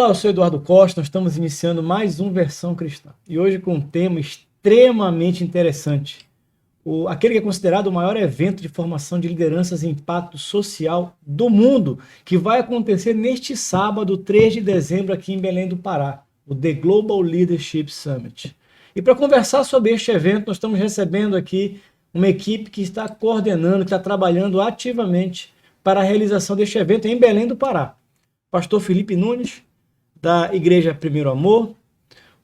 Olá, eu sou Eduardo Costa, nós estamos iniciando mais um Versão Cristã. E hoje com um tema extremamente interessante. Aquele que é considerado o maior evento de formação de lideranças e impacto social do mundo, que vai acontecer neste sábado, 3 de dezembro, aqui em Belém do Pará, o The Global Leadership Summit. E para conversar sobre este evento, nós estamos recebendo aqui uma equipe que está coordenando, que está trabalhando ativamente para a realização deste evento em Belém do Pará. Pastor Felipe Nunes, da Igreja Primeiro Amor,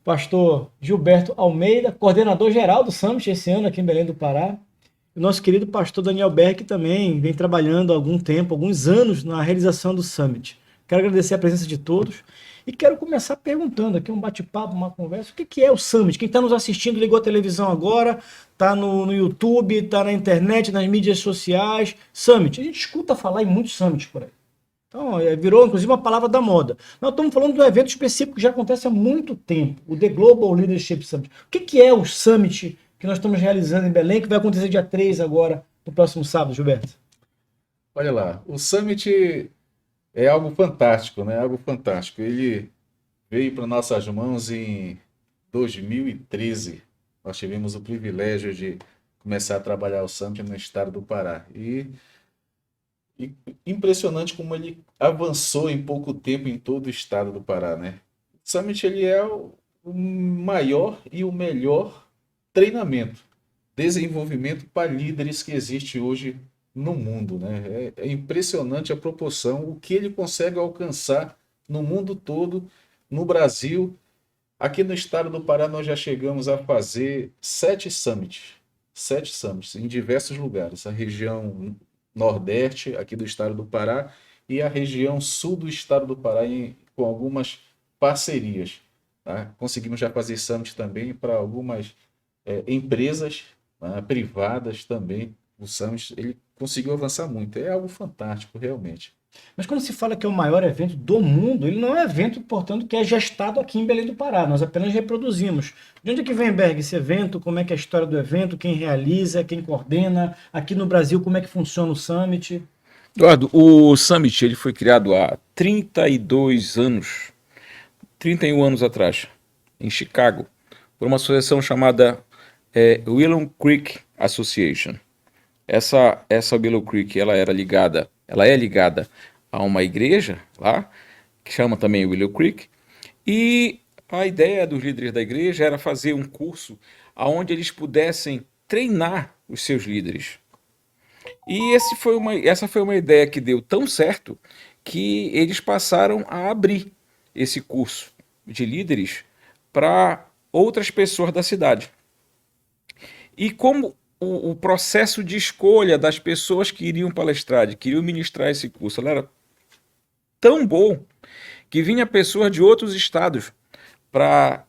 pastor Gilberto Almeida, coordenador geral do Summit esse ano aqui em Belém do Pará, e o nosso querido pastor Daniel Berg, que também vem trabalhando há algum tempo, alguns anos, na realização do Summit. Quero agradecer a presença de todos e quero começar perguntando aqui, um bate-papo, uma conversa, o que é o Summit? Quem está nos assistindo, ligou a televisão agora, está no YouTube, está na internet, nas mídias sociais, Summit. A gente escuta falar em muitos Summits por aí. Então, virou inclusive uma palavra da moda. Nós estamos falando de um evento específico que já acontece há muito tempo, o The Global Leadership Summit. O que é o Summit que nós estamos realizando em Belém, que vai acontecer dia 3 agora, no próximo sábado, Gilberto? Olha lá, o Summit é algo fantástico, né? Algo fantástico. Ele veio para nossas mãos em 2013. Nós tivemos o privilégio de começar a trabalhar o Summit no estado do Pará. E impressionante como ele avançou em pouco tempo em todo o estado do Pará, né? O Summit ele é o maior e o melhor treinamento, desenvolvimento para líderes que existe hoje no mundo, né? É impressionante a proporção, o que ele consegue alcançar no mundo todo, no Brasil. Aqui no estado do Pará nós já chegamos a fazer 7 summits em diversos lugares. A região nordeste aqui do estado do Pará e a região sul do estado do Pará com algumas parcerias. Tá? Conseguimos já fazer summit também para algumas empresas, né, privadas também. O Summit ele conseguiu avançar muito. É algo fantástico, realmente. Mas quando se fala que é o maior evento do mundo, ele não é um evento, portanto, que é gestado aqui em Belém do Pará. Nós apenas reproduzimos. De onde é que vem, Berg, esse evento? Como é que é a história do evento? Quem realiza? Quem coordena? Aqui no Brasil, como é que funciona o Summit? Eduardo, o Summit ele foi criado há 32 anos, 31 anos atrás, em Chicago, por uma associação chamada Willow Creek Association. Essa Willow Creek ela é ligada a uma igreja lá, que chama também Willow Creek, e a ideia dos líderes da igreja era fazer um curso onde eles pudessem treinar os seus líderes. E essa foi uma ideia que deu tão certo que eles passaram a abrir esse curso de líderes para outras pessoas da cidade. E como o processo de escolha das pessoas que iriam palestrar, que iriam ministrar esse curso, ela era tão bom que vinha pessoas de outros estados para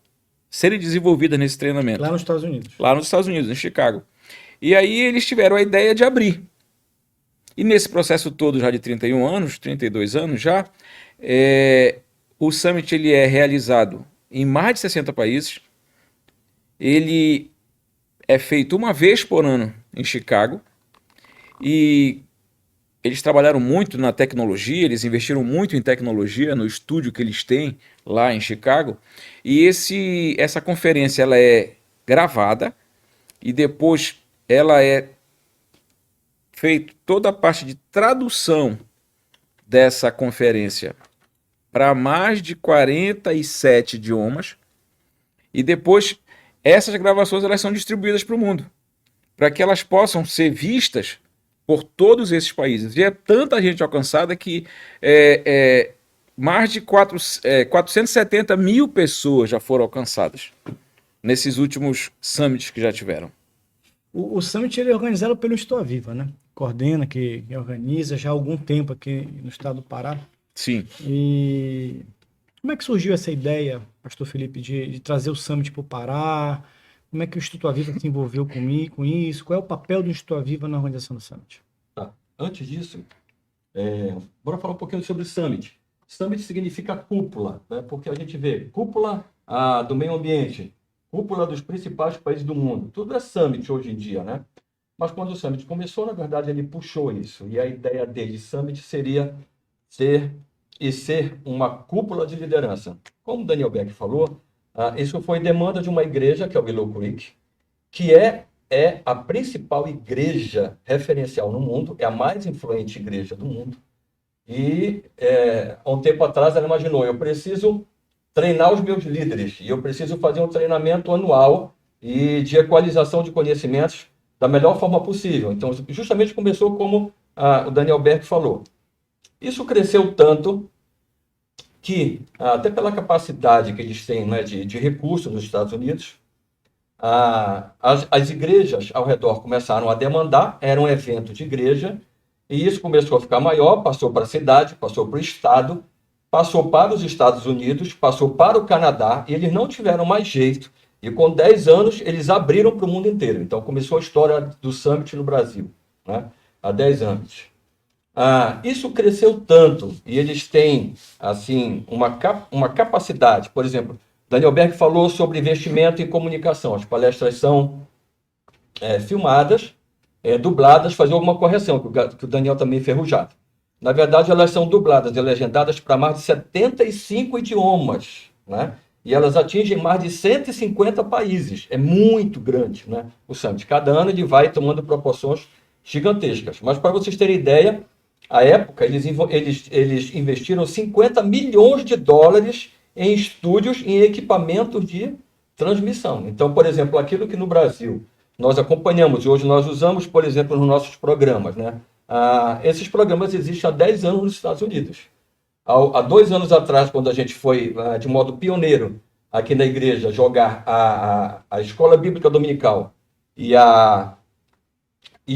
serem desenvolvidas nesse treinamento. Lá nos Estados Unidos. Lá nos Estados Unidos, em Chicago. E aí eles tiveram a ideia de abrir. E nesse processo todo, já de 31 anos, 32 anos já, o Summit ele é realizado em mais de 60 países. Ele é feito uma vez por ano em Chicago. E eles trabalharam muito na tecnologia, eles investiram muito em tecnologia no estúdio que eles têm lá em Chicago. E essa conferência ela é gravada e depois ela é feito toda a parte de tradução dessa conferência para mais de 47 idiomas e depois essas gravações elas são distribuídas para o mundo, para que elas possam ser vistas por todos esses países. E é tanta gente alcançada que mais de 470 mil pessoas já foram alcançadas nesses últimos summits que já tiveram. O Summit ele é organizado pelo Estou a Viva, né? Coordena, que organiza já há algum tempo aqui no estado do Pará. Sim. E como é que surgiu essa ideia, pastor Felipe, de trazer o Summit para o Pará? Como é que o Instituto A Viva se envolveu com isso? Qual é o papel do Instituto A Viva na organização do Summit? Tá. Antes disso, bora falar um pouquinho sobre o Summit. Summit significa cúpula, né? Porque a gente vê cúpula do meio ambiente, cúpula dos principais países do mundo. Tudo é Summit hoje em dia, né? Mas quando o Summit começou, na verdade, ele puxou isso. E a ideia dele, Summit, seria ser e ser uma cúpula de liderança. Como o Daniel Beck falou, isso foi demanda de uma igreja, que é o Willow Creek, que é a principal igreja referencial no mundo, é a mais influente igreja do mundo. E há um tempo atrás ela imaginou, eu preciso treinar os meus líderes, e eu preciso fazer um treinamento anual e de equalização de conhecimentos da melhor forma possível. Então, justamente começou como o Daniel Beck falou. Isso cresceu tanto que, até pela capacidade que eles têm, né, de recursos nos Estados Unidos, as igrejas ao redor começaram a demandar, era um evento de igreja, e isso começou a ficar maior, passou para a cidade, passou para o estado, passou para os Estados Unidos, passou para o Canadá, e eles não tiveram mais jeito, e com 10 anos eles abriram para o mundo inteiro. Então começou a história do Summit no Brasil, né, há 10 anos. Isso cresceu tanto, e eles têm assim, uma capacidade, por exemplo, Daniel Beck falou sobre investimento em comunicação. As palestras são filmadas, dubladas, fazer alguma correção, que o Daniel também ferrujado. Na verdade, elas são dubladas e legendadas para mais de 75 idiomas, né? E elas atingem mais de 150 países. É muito grande, né, o Summit. Cada ano ele vai tomando proporções gigantescas. Mas para vocês terem ideia, à época, eles investiram 50 milhões de dólares em estúdios, em equipamentos de transmissão. Então, por exemplo, aquilo que no Brasil nós acompanhamos e hoje nós usamos, por exemplo, nos nossos programas, né? Esses programas existem há 10 anos nos Estados Unidos. Há 2 anos atrás, quando a gente foi, de modo pioneiro, aqui na igreja, jogar a Escola Bíblica Dominical e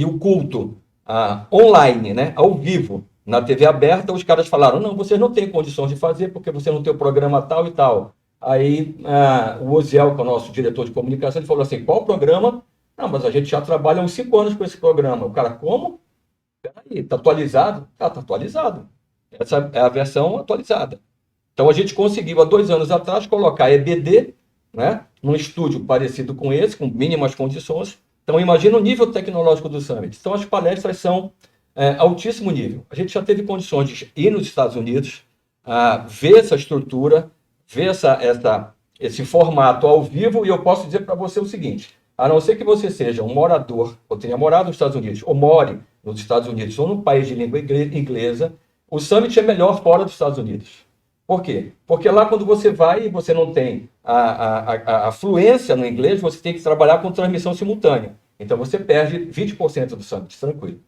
o culto online, né, ao vivo, na TV aberta, os caras falaram, não, vocês não têm condições de fazer, porque você não tem o programa tal e tal. Aí o Oziel, que é o nosso diretor de comunicação, ele falou assim, qual programa? Não, mas a gente já trabalha há uns 5 anos com esse programa. O cara, como? Peraí, está atualizado? Está atualizado. Essa é a versão atualizada. Então, a gente conseguiu, há 2 anos atrás, colocar EBD, né, num estúdio parecido com esse, com mínimas condições. Então, imagina o nível tecnológico do Summit. Então, as palestras são altíssimo nível. A gente já teve condições de ir nos Estados Unidos, ver essa estrutura, ver esse formato ao vivo, e eu posso dizer para você o seguinte, a não ser que você seja um morador, ou tenha morado nos Estados Unidos, ou more nos Estados Unidos, ou num país de língua inglesa, o Summit é melhor fora dos Estados Unidos. Por quê? Porque lá quando você vai e você não tem a fluência no inglês, você tem que trabalhar com transmissão simultânea. Então você perde 20% do Summit, tranquilo.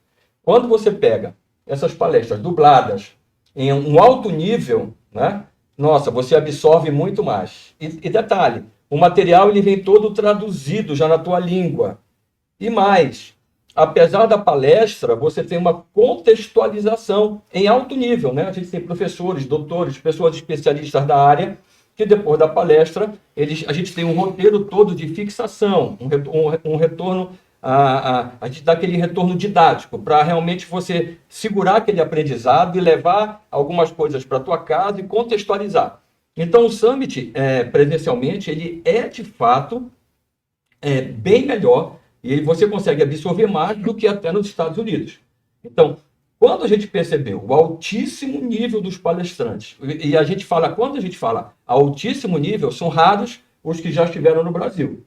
Quando você pega essas palestras dubladas em um alto nível, né, nossa, você absorve muito mais. E detalhe, o material ele vem todo traduzido já na tua língua. E mais, apesar da palestra, você tem uma contextualização em alto nível, né? A gente tem professores, doutores, pessoas especialistas da área, que depois da palestra, a gente tem um roteiro todo de fixação, um retorno, a gente dá aquele retorno didático, para realmente você segurar aquele aprendizado e levar algumas coisas para a tua casa e contextualizar. Então, o Summit, presencialmente, ele é, de fato, bem melhor, e você consegue absorver mais do que até nos Estados Unidos. Então, quando a gente percebeu o altíssimo nível dos palestrantes, e quando a gente fala altíssimo nível, são raros os que já estiveram no Brasil.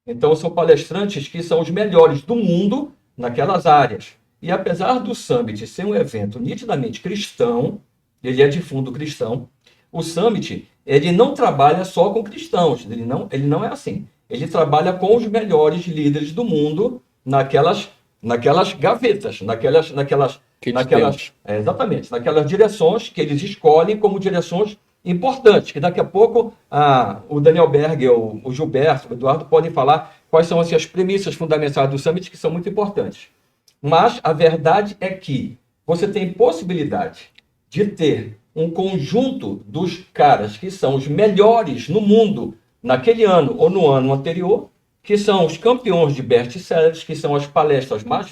Então, são palestrantes que são os melhores do mundo naquelas áreas. E apesar do Summit ser um evento nitidamente cristão, ele é de fundo cristão, o Summit, ele não trabalha só com cristãos, ele não é assim. Ele trabalha com os melhores líderes do mundo naquelas gavetas, exatamente, naquelas direções que eles escolhem como direções importantes, que daqui a pouco o Daniel Berger, o Gilberto, o Eduardo podem falar quais são as premissas fundamentais do Summit, que são muito importantes. Mas a verdade é que você tem possibilidade de ter um conjunto dos caras que são os melhores no mundo naquele ano ou no ano anterior, que são os campeões de best-sellers, que são as palestras mais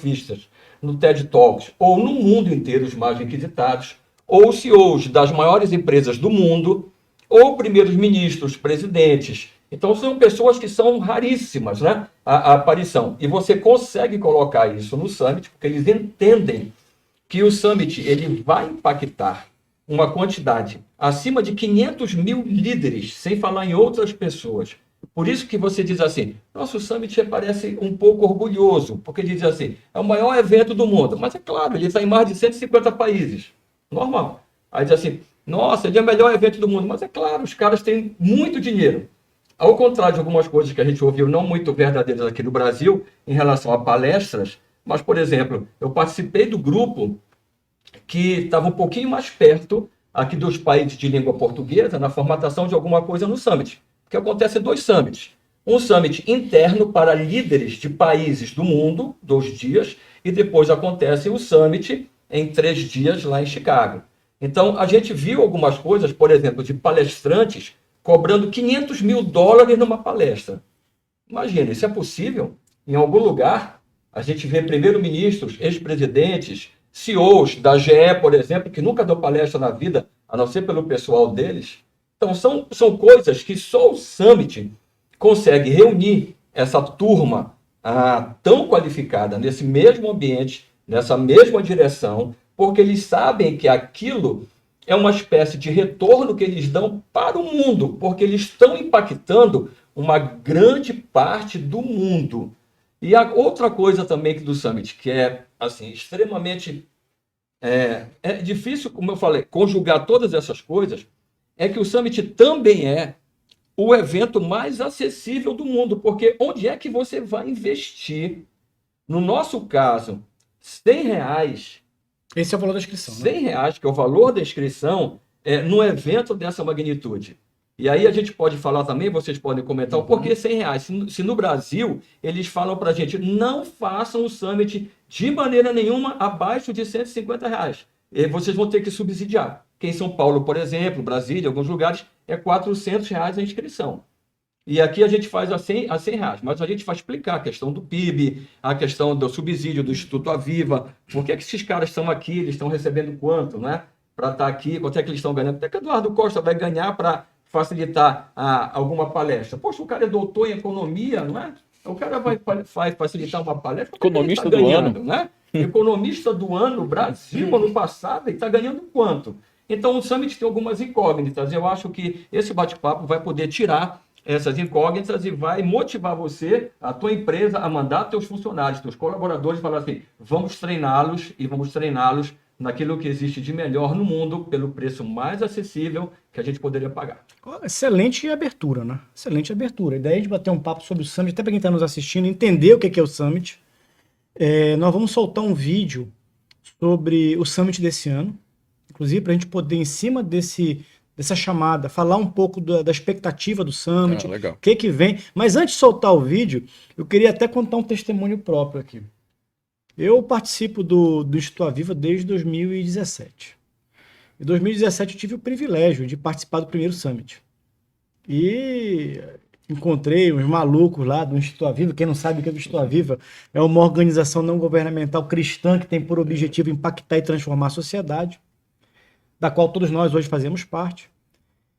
vistas no TED Talks ou no mundo inteiro, os mais requisitados, ou CEOs das maiores empresas do mundo, ou primeiros ministros, presidentes. Então, são pessoas que são raríssimas, né, a aparição. E você consegue colocar isso no Summit, porque eles entendem que o Summit ele vai impactar uma quantidade acima de 500 mil líderes, sem falar em outras pessoas. Por isso que você diz assim, nosso Summit parece um pouco orgulhoso, porque diz assim, é o maior evento do mundo. Mas é claro, ele está em mais de 150 países. Normal. Aí diz assim, nossa, ele é o melhor evento do mundo. Mas é claro, os caras têm muito dinheiro. Ao contrário de algumas coisas que a gente ouviu não muito verdadeiras aqui no Brasil, em relação a palestras, mas, por exemplo, eu participei do grupo que estava um pouquinho mais perto aqui dos países de língua portuguesa na formatação de alguma coisa no Summit. Porque acontece 2 summits. Um summit interno para líderes de países do mundo, 2 dias, e depois acontece o summit em 3 dias lá em Chicago. Então, a gente viu algumas coisas, por exemplo, de palestrantes cobrando $500 mil numa palestra. Imagina, isso é possível? Em algum lugar, a gente vê primeiro-ministros, ex-presidentes, CEOs da GE, por exemplo, que nunca deu palestra na vida, a não ser pelo pessoal deles. Então, são coisas que só o Summit consegue reunir essa turma tão qualificada nesse mesmo ambiente, nessa mesma direção, porque eles sabem que aquilo é uma espécie de retorno que eles dão para o mundo, porque eles estão impactando uma grande parte do mundo. E a outra coisa também do Summit, que é assim, extremamente difícil, como eu falei, conjugar todas essas coisas, é que o Summit também é o evento mais acessível do mundo, porque onde é que você vai investir? No nosso caso, R$ 100, Esse é o valor da inscrição, né? R$ 100, que é o valor da inscrição, num evento dessa magnitude. E aí a gente pode falar também, vocês podem comentar o porquê R$ 100. Se no Brasil eles falam para a gente, não façam o Summit de maneira nenhuma abaixo de R$ 150. E vocês vão ter que subsidiar. Que em São Paulo, por exemplo, Brasília, alguns lugares, é R$ 400 a inscrição. E aqui a gente faz a R$ 100, mas a gente vai explicar a questão do PIB, a questão do subsídio do Instituto Aviva, por que esses caras estão aqui, eles estão recebendo quanto, né? Para estar aqui, quanto é que eles estão ganhando? Até que Eduardo Costa vai ganhar para facilitar alguma palestra. Poxa, o cara é doutor em economia, não é? O cara vai facilitar uma palestra. Economista do ano. Né? Economista do ano, Brasil, ano passado, e está ganhando quanto? Então, o Summit tem algumas incógnitas. Eu acho que esse bate-papo vai poder tirar essas incógnitas e vai motivar você, a tua empresa, a mandar teus funcionários, teus colaboradores, falar assim, vamos treiná-los e vamos treiná-los naquilo que existe de melhor no mundo, pelo preço mais acessível que a gente poderia pagar. Excelente abertura, né? Excelente abertura. A ideia é de bater um papo sobre o Summit, até para quem está nos assistindo, entender o que é o Summit. Nós vamos soltar um vídeo sobre o Summit desse ano, inclusive para a gente poder, em cima dessa chamada, falar um pouco da expectativa do Summit, legal. o que vem. Mas antes de soltar o vídeo, eu queria até contar um testemunho próprio aqui. Eu participo do Instituto Aviva desde 2017. Em 2017 eu tive o privilégio de participar do primeiro Summit. E encontrei uns malucos lá do Instituto Aviva. Quem não sabe o que é o Instituto Aviva, é uma organização não governamental cristã que tem por objetivo impactar e transformar a sociedade, da qual todos nós hoje fazemos parte.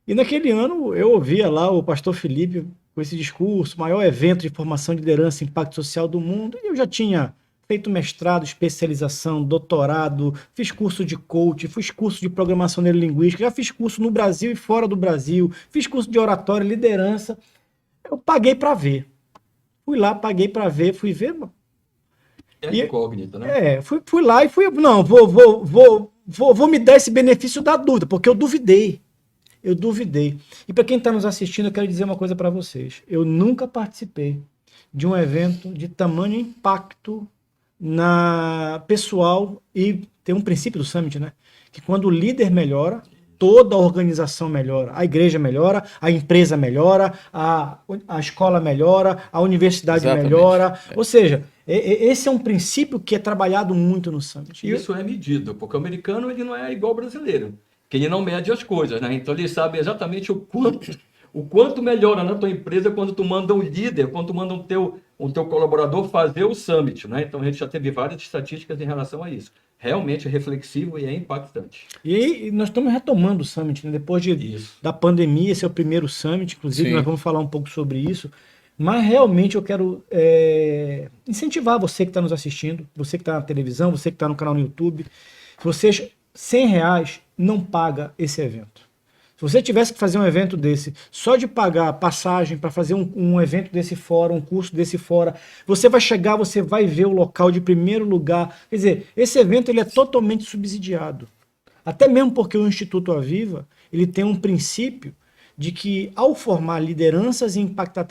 E naquele ano eu ouvia lá o pastor Felipe com esse discurso, maior evento de formação de liderança e impacto social do mundo, e eu já tinha feito mestrado, especialização, doutorado, fiz curso de coach, fiz curso de programação neurolinguística, já fiz curso no Brasil e fora do Brasil, fiz curso de oratória, liderança. Eu paguei para ver. Fui lá, paguei para ver, fui ver. Incógnita, né? Fui lá e fui. Não, vou me dar esse benefício da dúvida, porque eu duvidei. Eu duvidei. E para quem está nos assistindo, eu quero dizer uma coisa para vocês. Eu nunca participei de um evento de tamanho impacto na pessoal, e tem um princípio do Summit, né? Que quando o líder melhora, toda a organização melhora, a igreja melhora, a empresa melhora, a escola melhora, a universidade melhora. Ou seja, esse é um princípio que é trabalhado muito no Summit. Isso é medido, porque o americano ele não é igual ao brasileiro, que ele não mede as coisas, né? Então ele sabe exatamente o quanto melhora na tua empresa quando tu manda um líder, quando tu manda um teu colaborador fazer o Summit, né? Então a gente já teve várias estatísticas em relação a isso. Realmente é reflexivo e é impactante. E aí nós estamos retomando o Summit, né? Depois da pandemia, esse é o primeiro Summit, inclusive nós vamos falar um pouco sobre isso. Mas realmente eu quero incentivar você que está nos assistindo, você que está na televisão, você que está no canal no YouTube. Vocês, R$ 100 não paga esse evento. Se você tivesse que fazer um evento desse, só de pagar passagem para fazer um evento desse fora, um curso desse fora, você vai chegar, você vai ver o local de primeiro lugar. Quer dizer, esse evento ele é totalmente subsidiado. Até mesmo porque o Instituto Aviva, ele tem um princípio de que ao formar lideranças e impactar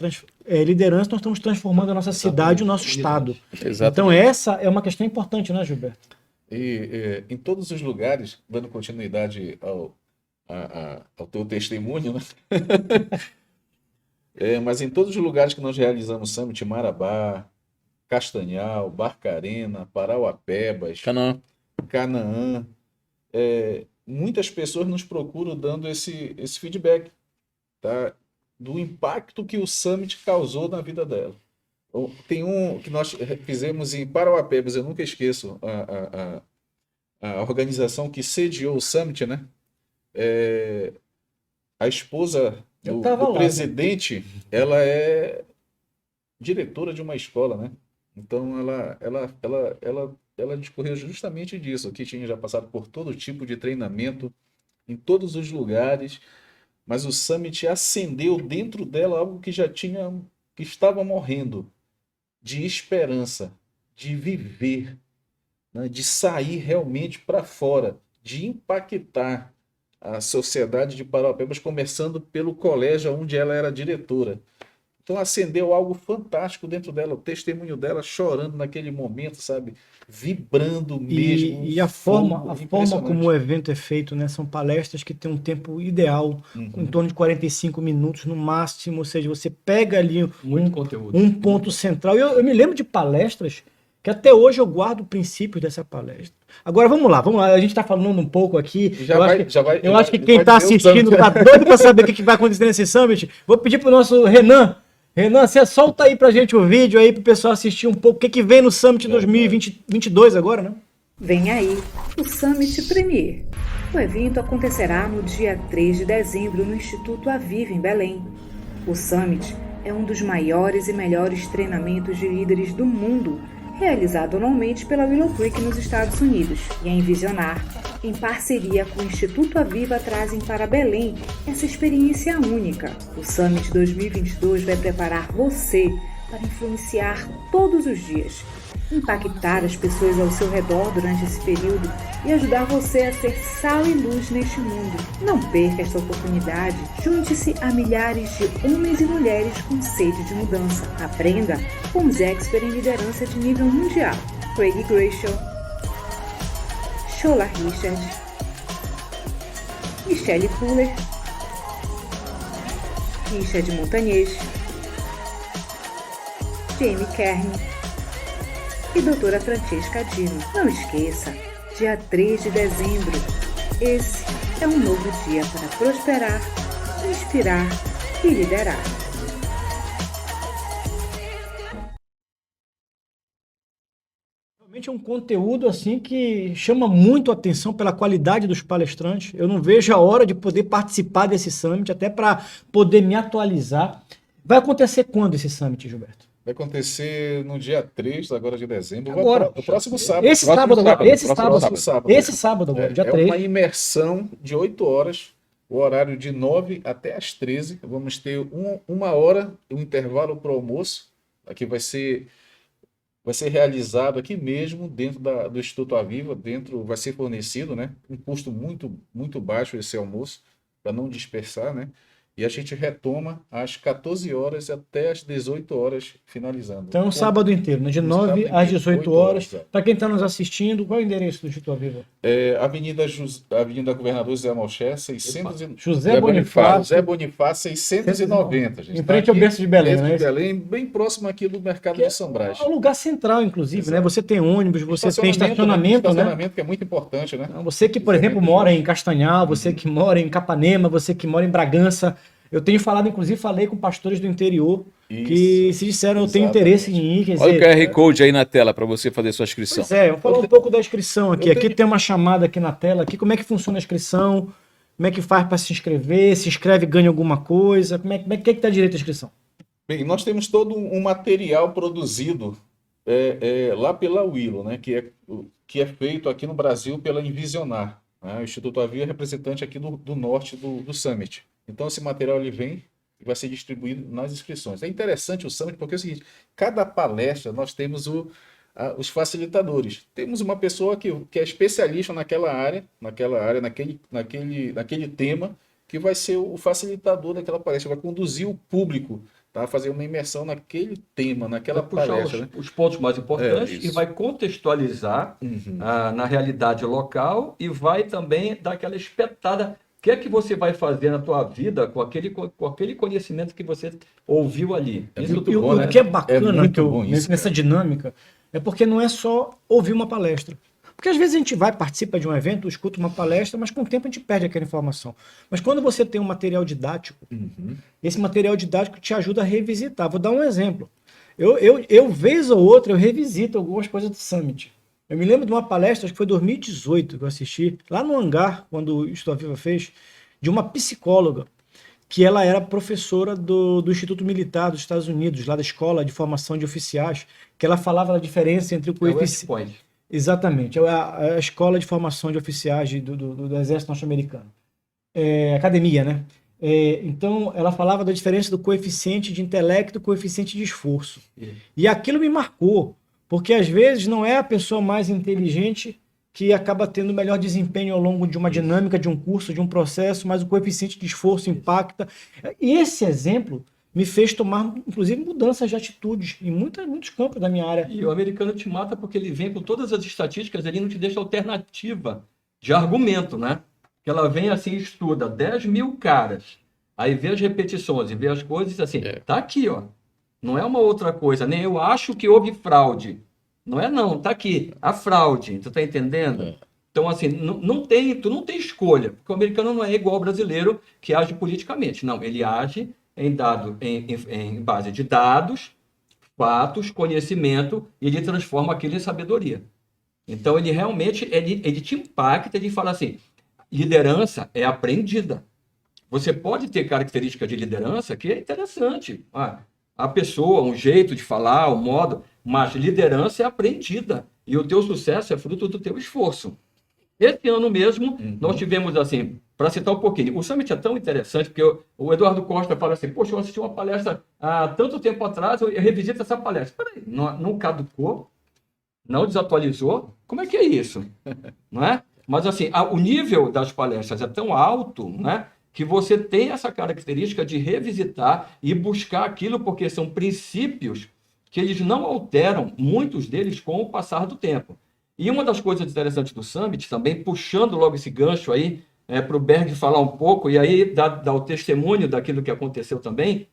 lideranças, nós estamos transformando a nossa cidade e o nosso estado. Exatamente. Então essa é uma questão importante, né, Gilberto? E em todos os lugares, dando continuidade ao teu testemunho, né? Mas em todos os lugares que nós realizamos Summit, Marabá, Castanhal, Barcarena, Parauapebas, Canaã, muitas pessoas nos procuram dando esse feedback, tá? Do impacto que o Summit causou na vida dela. Tem um que nós fizemos em Parauapebas, eu nunca esqueço, a organização que sediou o Summit, né? A esposa do presidente, ela é diretora de uma escola, né? Então ela discorreu justamente disso, que tinha já passado por todo tipo de treinamento em todos os lugares, mas o Summit acendeu dentro dela algo que que estava morrendo, de esperança, de viver, né? De sair realmente para fora, de impactar a sociedade de Parauapebas, começando pelo colégio onde ela era diretora. Então acendeu algo fantástico dentro dela, o testemunho dela chorando naquele momento, sabe? Vibrando mesmo. E a forma como o evento é feito, né? São palestras que têm um tempo ideal, em torno de 45 minutos no máximo, ou seja, você pega ali muito conteúdo, um ponto central. Eu me lembro de palestras que até hoje eu guardo o princípio dessa palestra. Agora vamos lá, a gente está falando um pouco aqui. Eu acho que quem está assistindo está doido para saber o que vai acontecer nesse Summit. Vou pedir para o nosso Renan. Renan, você solta aí pra gente o vídeo aí pro pessoal assistir um pouco o que vem no Summit 2022 agora, né? Vem aí o Summit Premier. O evento acontecerá no dia 3 de dezembro no Instituto Aviva, em Belém. O Summit é um dos maiores e melhores treinamentos de líderes do mundo, realizado anualmente pela Willow Creek nos Estados Unidos. E a Envisionar, em parceria com o Instituto Aviva, trazem para Belém essa experiência única. O Summit 2022 vai preparar você para influenciar todos os dias, impactar as pessoas ao seu redor durante esse período e ajudar você a ser sal e luz neste mundo. Não perca esta oportunidade. Junte-se a milhares de homens e mulheres com sede de mudança. Aprenda com os experts em liderança de nível mundial. Craig Gresham, Shola Richard, Michelle Fuller, Richard Montagnês, Jamie Kern e doutora Francesca Dino. Não esqueça, dia 3 de dezembro, esse é um novo dia para prosperar, inspirar e liderar. Realmente é um conteúdo assim que chama muito a atenção pela qualidade dos palestrantes. Eu não vejo a hora de poder participar desse Summit, até para poder me atualizar. Vai acontecer quando esse Summit, Gilberto? Vai acontecer no dia 3 agora de dezembro. Agora. O próximo sábado. Esse sábado agora. Esse Próximo sábado agora, dia 3. É uma imersão de 8 horas, o horário de 9 até as 13. Vamos ter uma hora, um intervalo para o almoço. Aqui vai ser realizado aqui mesmo, dentro do Instituto Aviva. Vai ser fornecido, né? Um custo muito, muito baixo esse almoço, para não dispersar, né? E a gente retoma às 14 horas até às 18 horas, finalizando. Então, sábado inteiro, né? De 9 às 18 horas. Para quem está nos assistindo, qual é o endereço do Instituto Aviva? Avenida Governador José Malcher, 600... José Bonifácio, 690. Gente. Em frente ao berço de Belém, né? Belém, bem próximo aqui do mercado de São Brás. É um lugar central, inclusive, né? Você tem ônibus, você tem estacionamento, né? Estacionamento que é muito importante, né? Você que, por exemplo, mora em Castanhal, você que mora em Capanema, você que mora em Bragança. Eu tenho falado, inclusive, falei com pastores do interior que se disseram, eu tenho interesse em ir. Quer dizer, olha o QR Code aí na tela para você fazer sua inscrição. Pois é, vamos falar um pouco da inscrição aqui. Aqui tem uma chamada aqui na tela. Aqui, como é que funciona a inscrição? Como é que faz para se inscrever? Se inscreve, ganha alguma coisa? Como é que está direito à inscrição? Bem, nós temos todo um material produzido lá pela Willow, né? Que é feito aqui no Brasil pela Envisionar. né? O Instituto Avio é representante aqui do norte do Summit. Então, esse material ele vem e vai ser distribuído nas inscrições. É interessante o Summit porque é o seguinte, cada palestra nós temos os facilitadores. Temos uma pessoa que é especialista naquela área, naquele tema, que vai ser o facilitador daquela palestra, vai conduzir o público, tá? Fazer uma imersão naquele tema, naquela Vai puxar palestra. Né? os pontos mais importantes isso. e vai contextualizar na realidade local e vai também dar aquela espetada. O que é que você vai fazer na tua vida com aquele conhecimento que você ouviu ali? É Isso muito E bom, o né? que é bacana muito bom isso, nessa cara. dinâmica é porque não é só ouvir uma palestra. Porque às vezes a gente vai, participa de um evento, escuta uma palestra, mas com o tempo a gente perde aquela informação. Mas quando você tem um material didático, esse material didático te ajuda a revisitar. Vou dar um exemplo. Eu vez ou outra, eu revisito algumas coisas do Summit. Eu me lembro de uma palestra, acho que foi 2018 que eu assisti, lá no hangar, quando o Instituto Viva fez, de uma psicóloga, que ela era professora do Instituto Militar dos Estados Unidos, lá da Escola de Formação de Oficiais, que ela falava da diferença entre o é o West coeficiente... Point. Exatamente, é a Escola de Formação de Oficiais do Exército Norte-Americano. Academia, né? Então, ela falava da diferença do coeficiente de intelecto e do coeficiente de esforço. E aquilo me marcou, porque às vezes não é a pessoa mais inteligente que acaba tendo melhor desempenho ao longo de uma dinâmica, de um curso, de um processo, mas o coeficiente de esforço impacta. E esse exemplo me fez tomar, inclusive, mudanças de atitudes em muitos campos da minha área. E o americano te mata porque ele vem com todas as estatísticas, ele não te deixa alternativa de argumento, né? Que ela vem assim, estuda 10 mil caras, aí vê as repetições e vê as coisas assim, tá aqui, ó. Não é uma outra coisa, nem eu acho que houve fraude. Não é não, tá aqui, a fraude, tu tá entendendo? Então, assim, tu não tem escolha, porque o americano não é igual ao brasileiro que age politicamente. Não, ele age em base de dados, fatos, conhecimento, e ele transforma aquilo em sabedoria. Então, ele realmente, ele te impacta, ele fala assim, liderança é aprendida. Você pode ter característica de liderança que é interessante. A pessoa, um jeito de falar, o modo, mas liderança é aprendida. E o teu sucesso é fruto do teu esforço. Esse ano mesmo, nós tivemos assim, para citar um pouquinho, o Summit é tão interessante, porque o Eduardo Costa fala assim, poxa, eu assisti uma palestra há tanto tempo atrás, eu revisito essa palestra. Peraí, não caducou? Não desatualizou? Como é que é isso? Não é? Mas assim, o nível das palestras é tão alto, né, que você tem essa característica de revisitar e buscar aquilo, porque são princípios que eles não alteram, muitos deles, com o passar do tempo. E uma das coisas interessantes do Summit, também puxando logo esse gancho aí, para o Berg falar um pouco, e aí dar o testemunho daquilo que aconteceu também,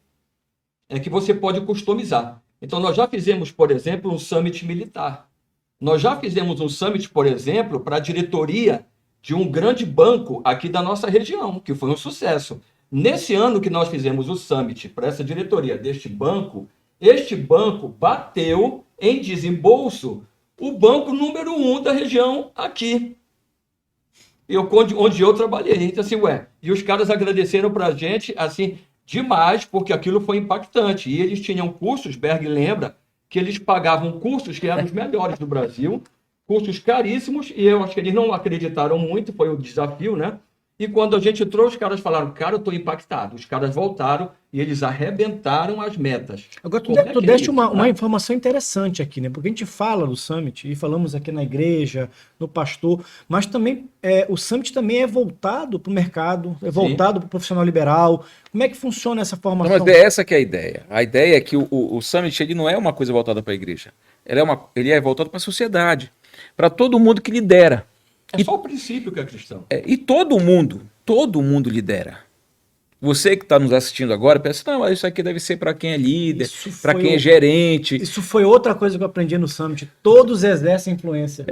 é que você pode customizar. Então, nós já fizemos, por exemplo, um Summit militar. Nós já fizemos um Summit, por exemplo, para a diretoria de um grande banco aqui da nossa região, que foi um sucesso. Nesse ano que nós fizemos o Summit para essa diretoria deste banco, este banco bateu em desembolso o banco número 1 da região aqui, onde eu trabalhei. Então, assim, e os caras agradeceram para a gente, assim, demais, porque aquilo foi impactante. E eles tinham cursos, Berg lembra, que eles pagavam cursos que eram os melhores do Brasil, cursos caríssimos, e eu acho que eles não acreditaram muito, foi o desafio, né? E quando a gente trouxe, os caras falaram, cara, eu estou impactado. Os caras voltaram e eles arrebentaram as metas. Agora, tu deste uma informação interessante aqui, né? Porque a gente fala do Summit, e falamos aqui na igreja, no pastor, mas também o Summit também é voltado para o mercado, é voltado para o profissional liberal. Como é que funciona essa formação? Não, mas é essa que é a ideia. A ideia é que o Summit ele não é uma coisa voltada para a igreja. Ele é voltado para a sociedade, para todo mundo que lidera. É só o princípio que é cristão. E todo mundo lidera. Você que está nos assistindo agora, pensa, não, mas isso aqui deve ser para quem é líder, para quem é gerente. Isso foi outra coisa que eu aprendi no Summit. Todos exercem influência.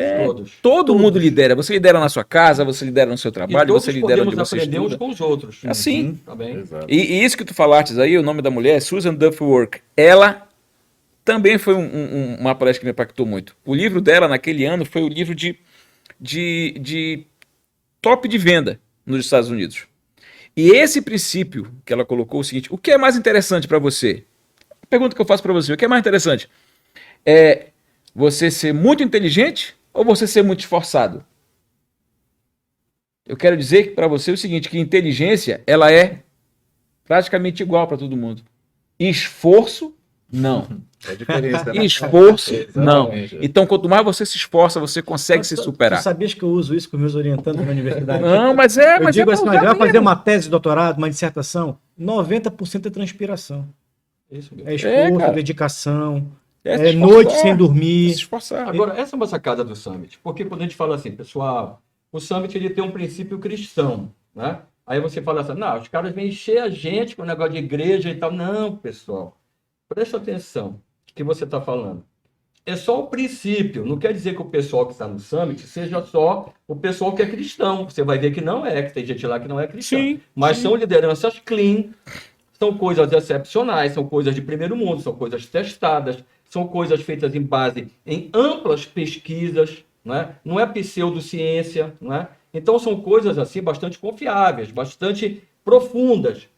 Todo mundo lidera. Você lidera na sua casa, você lidera no seu trabalho, você lidera onde você aprender uns estuda. com os outros. Assim. Tá bem? E isso que tu falaste aí, o nome da mulher é Susan Duckworth. Ela também foi uma palestra que me impactou muito. O livro dela naquele ano foi o livro de top de venda nos Estados Unidos. E esse princípio que ela colocou é o seguinte, o que é mais interessante para você? A pergunta que eu faço para você, o que é mais interessante? É você ser muito inteligente ou você ser muito esforçado? Eu quero dizer para você o seguinte, que inteligência, ela é praticamente igual para todo mundo. Esforço, não. É a diferença, né? Esforço, não. Exatamente. Então, quanto mais você se esforça, você consegue se superar. Tu sabias que eu uso isso com meus orientandos na universidade? Não, Eu digo assim, pra mas usar vai fazer mesmo. uma tese de doutorado, uma dissertação, 90% é transpiração. Isso mesmo. É esforço, cara. dedicação, É se é esforçar. noite sem Se dormir. esforçar. Agora, essa é uma sacada do Summit, porque quando a gente fala assim, pessoal, o Summit ele tem um princípio cristão, né? Aí você fala assim, não, os caras vêm encher a gente com o negócio de igreja e tal. Não, pessoal, presta atenção no que você está falando. É só o princípio, não quer dizer que o pessoal que está no Summit seja só o pessoal que é cristão. Você vai ver que não é, que tem gente lá que não é cristão. Sim, Mas sim. são lideranças clean, são coisas excepcionais, são coisas de primeiro mundo, são coisas testadas, são coisas feitas em base em amplas pesquisas, não é pseudociência, não é? Então são coisas assim bastante confiáveis, bastante profundas.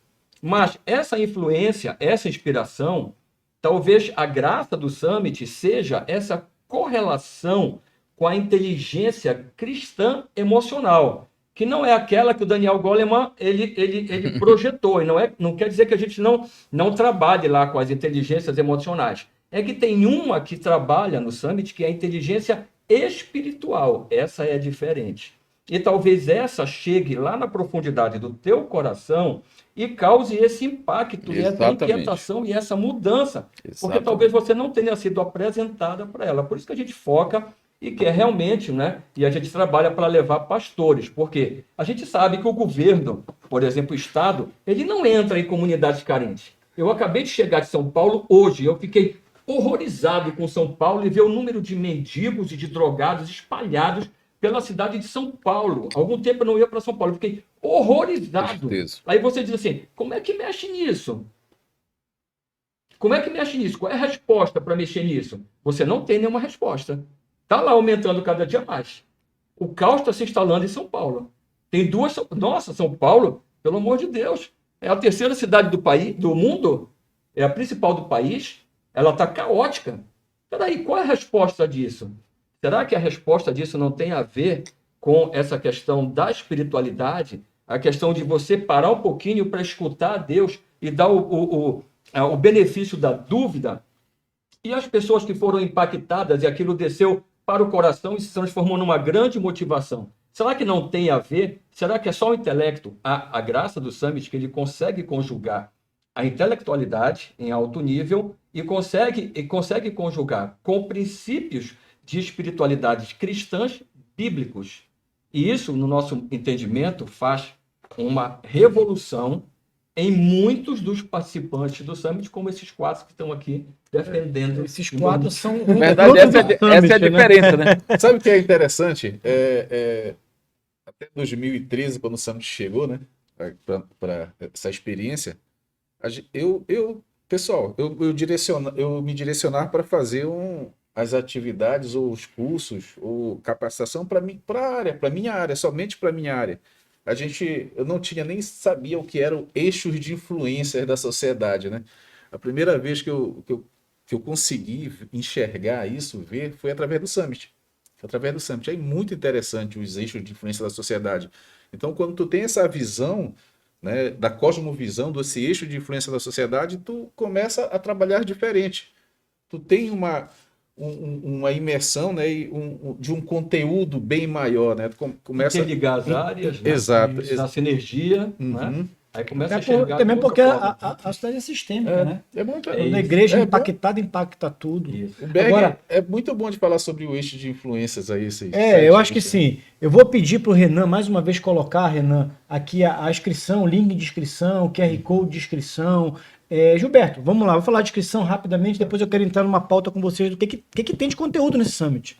Mas essa influência, essa inspiração, talvez a graça do Summit seja essa correlação com a inteligência cristã emocional, que não é aquela que o Daniel Goleman ele projetou. E não quer dizer que a gente não trabalhe lá com as inteligências emocionais. É que tem uma que trabalha no Summit, que é a inteligência espiritual. Essa é diferente. E talvez essa chegue lá na profundidade do teu coração e cause esse impacto, e essa Exatamente. inquietação e essa mudança. Porque Exatamente. talvez você não tenha sido apresentada para ela. Por isso que a gente foca e quer realmente, e a gente trabalha para levar pastores. Porque a gente sabe que o governo, por exemplo, o Estado, ele não entra em comunidades carentes. Eu acabei de chegar de São Paulo hoje, eu fiquei horrorizado com São Paulo e ver o número de mendigos e de drogados espalhados pela cidade de São Paulo. Há algum tempo eu não ia para São Paulo, eu fiquei horrorizado. Tristeza. Aí você diz assim, como é que mexe nisso? Como é que mexe nisso? Qual é a resposta para mexer nisso? Você não tem nenhuma resposta. Está lá aumentando cada dia mais. O caos está se instalando em São Paulo. Tem duas... Nossa, São Paulo, pelo amor de Deus, é a terceira cidade do país, do mundo, é a principal do país, ela está caótica. Peraí, qual é a resposta disso? Será que a resposta disso não tem a ver com essa questão da espiritualidade? A questão de você parar um pouquinho para escutar a Deus e dar o benefício da dúvida? E as pessoas que foram impactadas e aquilo desceu para o coração e se transformou numa grande motivação. Será que não tem a ver? Será que é só o intelecto? A graça do Summit que ele consegue conjugar a intelectualidade em alto nível e consegue conjugar com princípios de espiritualidades cristãs bíblicos. E isso, no nosso entendimento, faz uma revolução em muitos dos participantes do Summit, como esses quatro que estão aqui defendendo. Esses quatro são... Na verdade, essa é a diferença, né? Sabe o que é interessante? Até 2013, quando o Summit chegou, né, para essa experiência, pessoal, eu me direcionar para fazer as atividades ou os cursos ou capacitação para minha área, somente para minha área. Eu não tinha nem sabia o que eram eixos de influência da sociedade, né? A primeira vez que eu consegui enxergar isso, ver, foi através do Summit. É muito interessante os eixos de influência da sociedade. Então, quando tu tem essa visão, né, da cosmovisão, desse eixo de influência da sociedade, tu começa a trabalhar diferente. Tu tem uma imersão, né, de um conteúdo bem maior, né? Tu começa interligar as áreas, né? Exato. Essa sinergia, né? Aí começa a enxergar Também de porque outra forma. a cidade é sistêmica, né? É muito, Quando a igreja é impactada, impacta tudo. Isso. O Berg Agora- é muito bom de falar sobre o eixo de influências aí. Eu acho que sim. Eu vou pedir para o Renan, mais uma vez, colocar, Renan, aqui a inscrição, link de inscrição, QR Code de inscrição. Gilberto, vamos lá, vou falar de inscrição rapidamente, depois eu quero entrar numa pauta com vocês do que tem de conteúdo nesse Summit.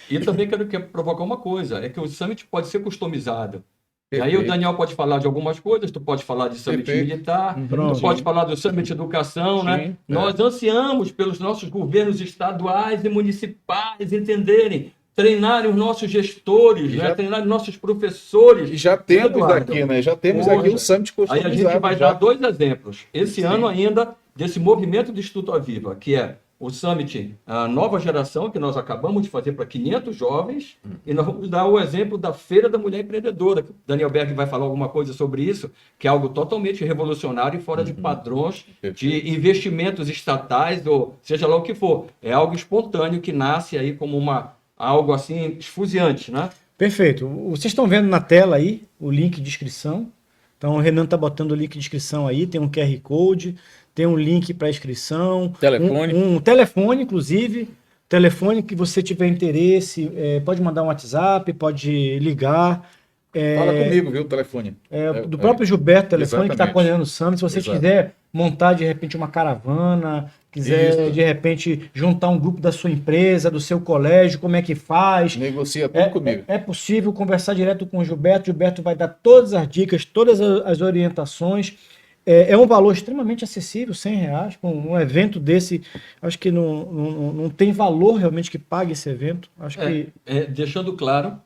E também quero provocar uma coisa, é que o Summit pode ser customizado. E aí Perfeito. o Daniel pode falar de algumas coisas, tu pode falar de Summit Perfeito. militar, Pronto. tu pode falar do Summit educação, né? Sim, Nós ansiamos pelos nossos governos estaduais e municipais entenderem, treinarem os nossos gestores, E né? já- Treinarem os nossos professores. E já temos Eduardo, aqui, né? Já temos poxa, aqui o Summit Aí customizado. a gente vai já. dar dois exemplos. Esse Sim. ano ainda, desse movimento do Instituto Aviva, que é o Summit, a nova geração, que nós acabamos de fazer para 500 jovens, e nós vamos dar o exemplo da Feira da Mulher Empreendedora. Daniel Berg vai falar alguma coisa sobre isso, que é algo totalmente revolucionário e fora de padrões de investimentos estatais, ou seja lá o que for. É algo espontâneo que nasce aí como algo assim esfuziante, né? Perfeito. Vocês estão vendo na tela aí o link de inscrição. Então o Renan está botando o link de inscrição aí, tem um QR Code, tem um link para inscrição, Telefone. um telefone, inclusive, telefone que você tiver interesse, pode mandar um WhatsApp, pode ligar. Fala comigo, viu, o telefone. Do próprio Gilberto, telefone que está Exatamente. coordenando o Summit. Se você Exato. quiser montar de repente uma caravana, quiser Isso. de repente juntar um grupo da sua empresa, do seu colégio, como é que faz? Negocia tudo comigo. É possível conversar direto com o Gilberto. Gilberto vai dar todas as dicas, todas as orientações. É um valor extremamente acessível, R$100. Com um evento desse, acho que não tem valor realmente que pague esse evento. Acho que Deixando claro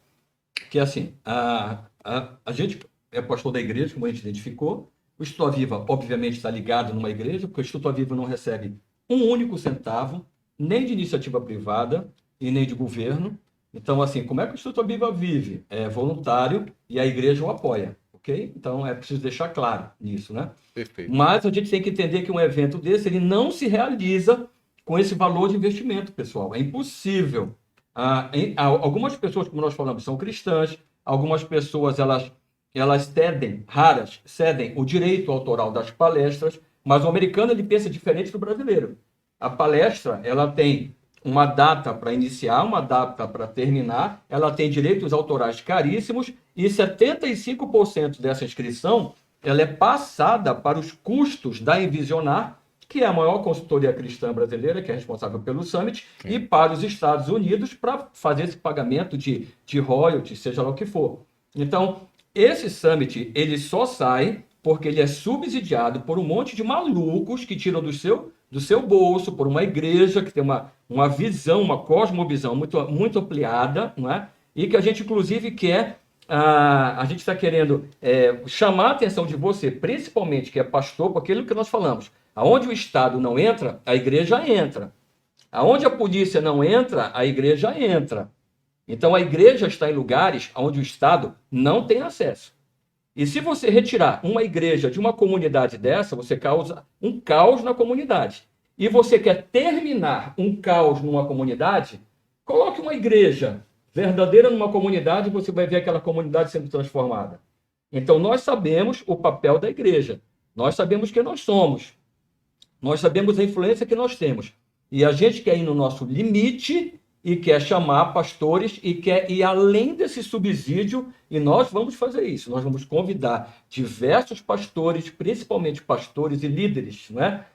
que assim, a gente é pastor da igreja, como a gente identificou. O Instituto Aviva, obviamente, está ligado numa igreja, porque o Instituto Aviva não recebe um único centavo, nem de iniciativa privada e nem de governo. Então, assim, como é que o Instituto Aviva vive? É voluntário e a igreja o apoia, ok? Então, é preciso deixar claro nisso, né? Perfeito. Mas a gente tem que entender que um evento desse, ele não se realiza com esse valor de investimento, pessoal. É impossível. Algumas pessoas, como nós falamos, são cristãs. Algumas pessoas, elas cedem o direito autoral das palestras, mas o americano, ele pensa diferente do brasileiro. A palestra, ela tem uma data para iniciar, uma data para terminar, ela tem direitos autorais caríssimos e 75% dessa inscrição, ela é passada para os custos da Envisionar, que é a maior consultoria cristã brasileira, que é responsável pelo Summit, e para os Estados Unidos para fazer esse pagamento de royalties, seja lá o que for. Então, esse Summit, ele só sai porque ele é subsidiado por um monte de malucos que tiram do seu bolso, por uma igreja que tem uma visão, uma cosmovisão muito ampliada, não é? E que a gente, inclusive, quer... a gente está querendo chamar a atenção de você, principalmente que é pastor, por aquilo que nós falamos. Aonde o Estado não entra, a igreja entra. Aonde a polícia não entra, a igreja entra. Então, a igreja está em lugares onde o Estado não tem acesso. E se você retirar uma igreja de uma comunidade dessa, você causa um caos na comunidade. E você quer terminar um caos numa comunidade, coloque uma igreja verdadeira numa comunidade e você vai ver aquela comunidade sendo transformada. Então, nós sabemos o papel da igreja. Nós sabemos quem nós somos. Nós sabemos a influência que nós temos. E a gente quer ir no nosso limite e quer chamar pastores e quer ir além desse subsídio, e nós vamos fazer isso. Nós vamos convidar diversos pastores, principalmente pastores e líderes, né?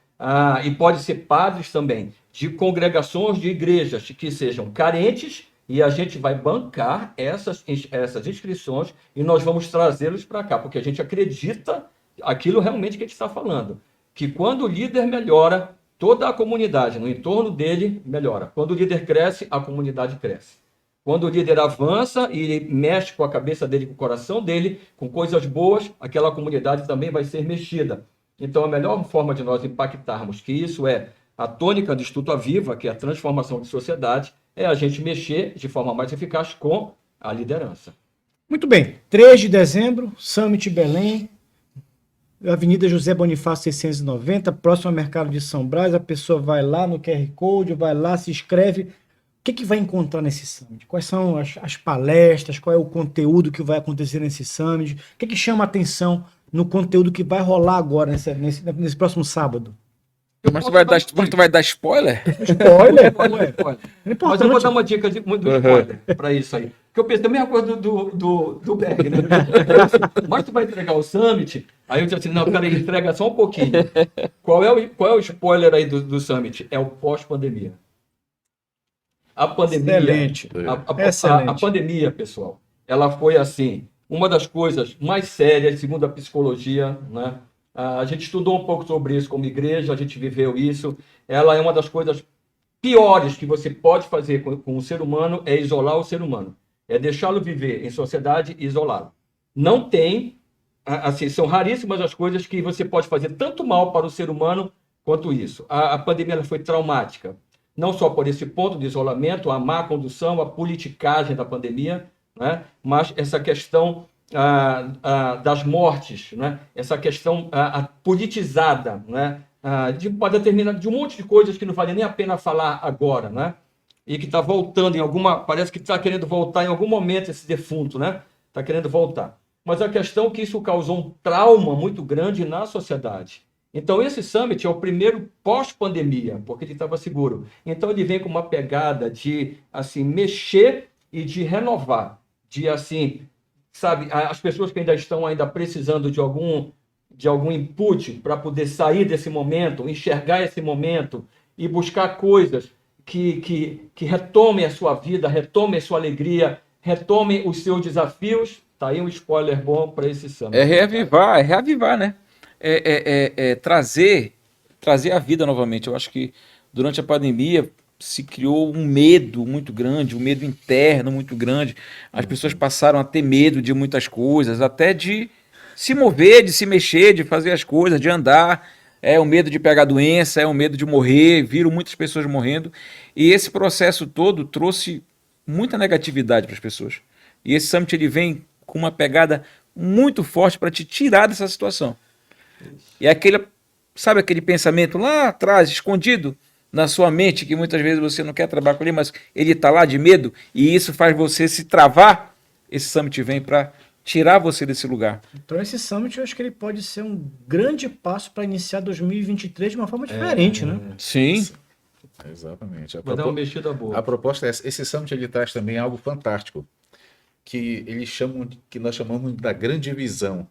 E pode ser padres também, de congregações de igrejas que sejam carentes, e a gente vai bancar essas inscrições e nós vamos trazê-los para cá, porque a gente acredita aquilo realmente que a gente está falando, que quando o líder melhora, toda a comunidade no entorno dele melhora. Quando o líder cresce, a comunidade cresce. Quando o líder avança e mexe com a cabeça dele, com o coração dele, com coisas boas, aquela comunidade também vai ser mexida. Então, a melhor forma de nós impactarmos, que isso é a tônica do Instituto Aviva, que é a transformação de sociedade, é a gente mexer de forma mais eficaz com a liderança. Muito bem. 3 de dezembro, Summit Belém, Avenida José Bonifácio 690, próximo ao Mercado de São Brás. A pessoa vai lá no QR Code, vai lá, se inscreve. O que vai encontrar nesse Summit? Quais são as palestras? Qual é o conteúdo que vai acontecer nesse Summit? O que chama a atenção no conteúdo que vai rolar agora, nesse próximo sábado? Mas tu vai dar spoiler? Spoiler? Mas eu vou dar uma dica muito spoiler para isso aí. Porque eu penso a mesma coisa do Berg, né? Mas tu vai entregar o Summit, aí eu disse assim, não, cara, entrega só um pouquinho. Qual é o spoiler aí do Summit? É o pós-pandemia. A pandemia... Excelente. A pandemia, pessoal, ela foi assim, uma das coisas mais sérias, segundo a psicologia, né? A gente estudou um pouco sobre isso como igreja, a gente viveu isso. Ela é uma das coisas piores que você pode fazer com o ser humano, é isolar o ser humano. É deixá-lo viver em sociedade e isolá-lo. Não tem, assim, são raríssimas as coisas que você pode fazer tanto mal para o ser humano quanto isso. A pandemia ela foi traumática. não só por esse ponto de isolamento, a má condução, a politicagem da pandemia, né? Mas essa questão das mortes, né? Essa questão politizada, né? De um monte de coisas que não vale nem a pena falar agora, né? E que está voltando parece que está querendo voltar em algum momento esse defunto, né? Está querendo voltar. Mas a questão é que isso causou um trauma muito grande na sociedade. Então, esse summit é o primeiro pós-pandemia, porque ele estava seguro. Então, ele vem com uma pegada de, assim, mexer e de renovar, de, assim, sabe, as pessoas que ainda precisando de algum input para poder sair desse momento, enxergar esse momento e buscar coisas que retomem a sua vida, retomem a sua alegria, retomem os seus desafios. Tá aí um spoiler bom para esse summit. É reavivar, né? Trazer a vida novamente. Eu acho que durante a pandemia se criou um medo muito grande, um medo interno muito grande. As pessoas passaram a ter medo de muitas coisas, até de se mover, de se mexer, de fazer as coisas, de andar. É o medo de pegar doença, é o medo de morrer, viram muitas pessoas morrendo. E esse processo todo trouxe muita negatividade para as pessoas. E esse summit ele vem com uma pegada muito forte para te tirar dessa situação. E sabe aquele pensamento lá atrás, escondido na sua mente, que muitas vezes você não quer trabalhar com ele, mas ele está lá de medo, e isso faz você se travar. Esse summit vem para tirar você desse lugar. Então esse summit eu acho que ele pode ser um grande passo para iniciar 2023 de uma forma diferente, né? Sim. Exatamente. Vai dar uma mexida boa. A proposta é essa. Esse summit ele traz também algo fantástico, que nós chamamos da grande visão.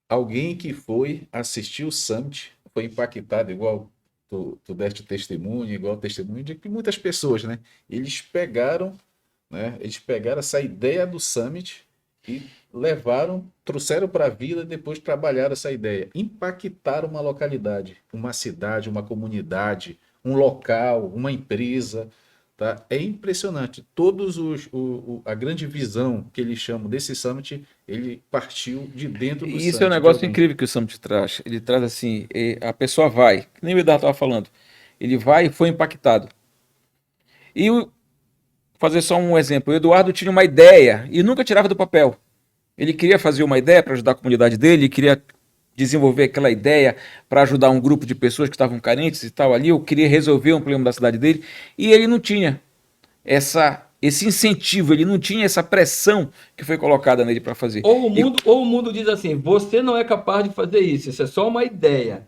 Alguém que foi assistir o summit, foi impactado, igual tu deste testemunho, igual testemunho de que muitas pessoas, né? Eles pegaram essa ideia do summit e trouxeram para a vida e depois trabalharam essa ideia. Impactaram uma localidade, uma cidade, uma comunidade, um local, uma empresa. Tá? É impressionante. A grande visão que eles chamam desse summit, ele partiu de dentro do summit. Isso é um negócio incrível que o summit traz. Ele traz assim, a pessoa vai, que nem o Eduardo estava falando, ele vai e foi impactado. E fazer só um exemplo, o Eduardo tinha uma ideia e nunca tirava do papel. Ele queria fazer uma ideia para ajudar a comunidade dele, queria desenvolver aquela ideia para ajudar um grupo de pessoas que estavam carentes e tal ali, eu queria resolver um problema da cidade dele, e ele não tinha esse incentivo, ele não tinha essa pressão que foi colocada nele para fazer. Ou o mundo diz assim, você não é capaz de fazer isso é só uma ideia.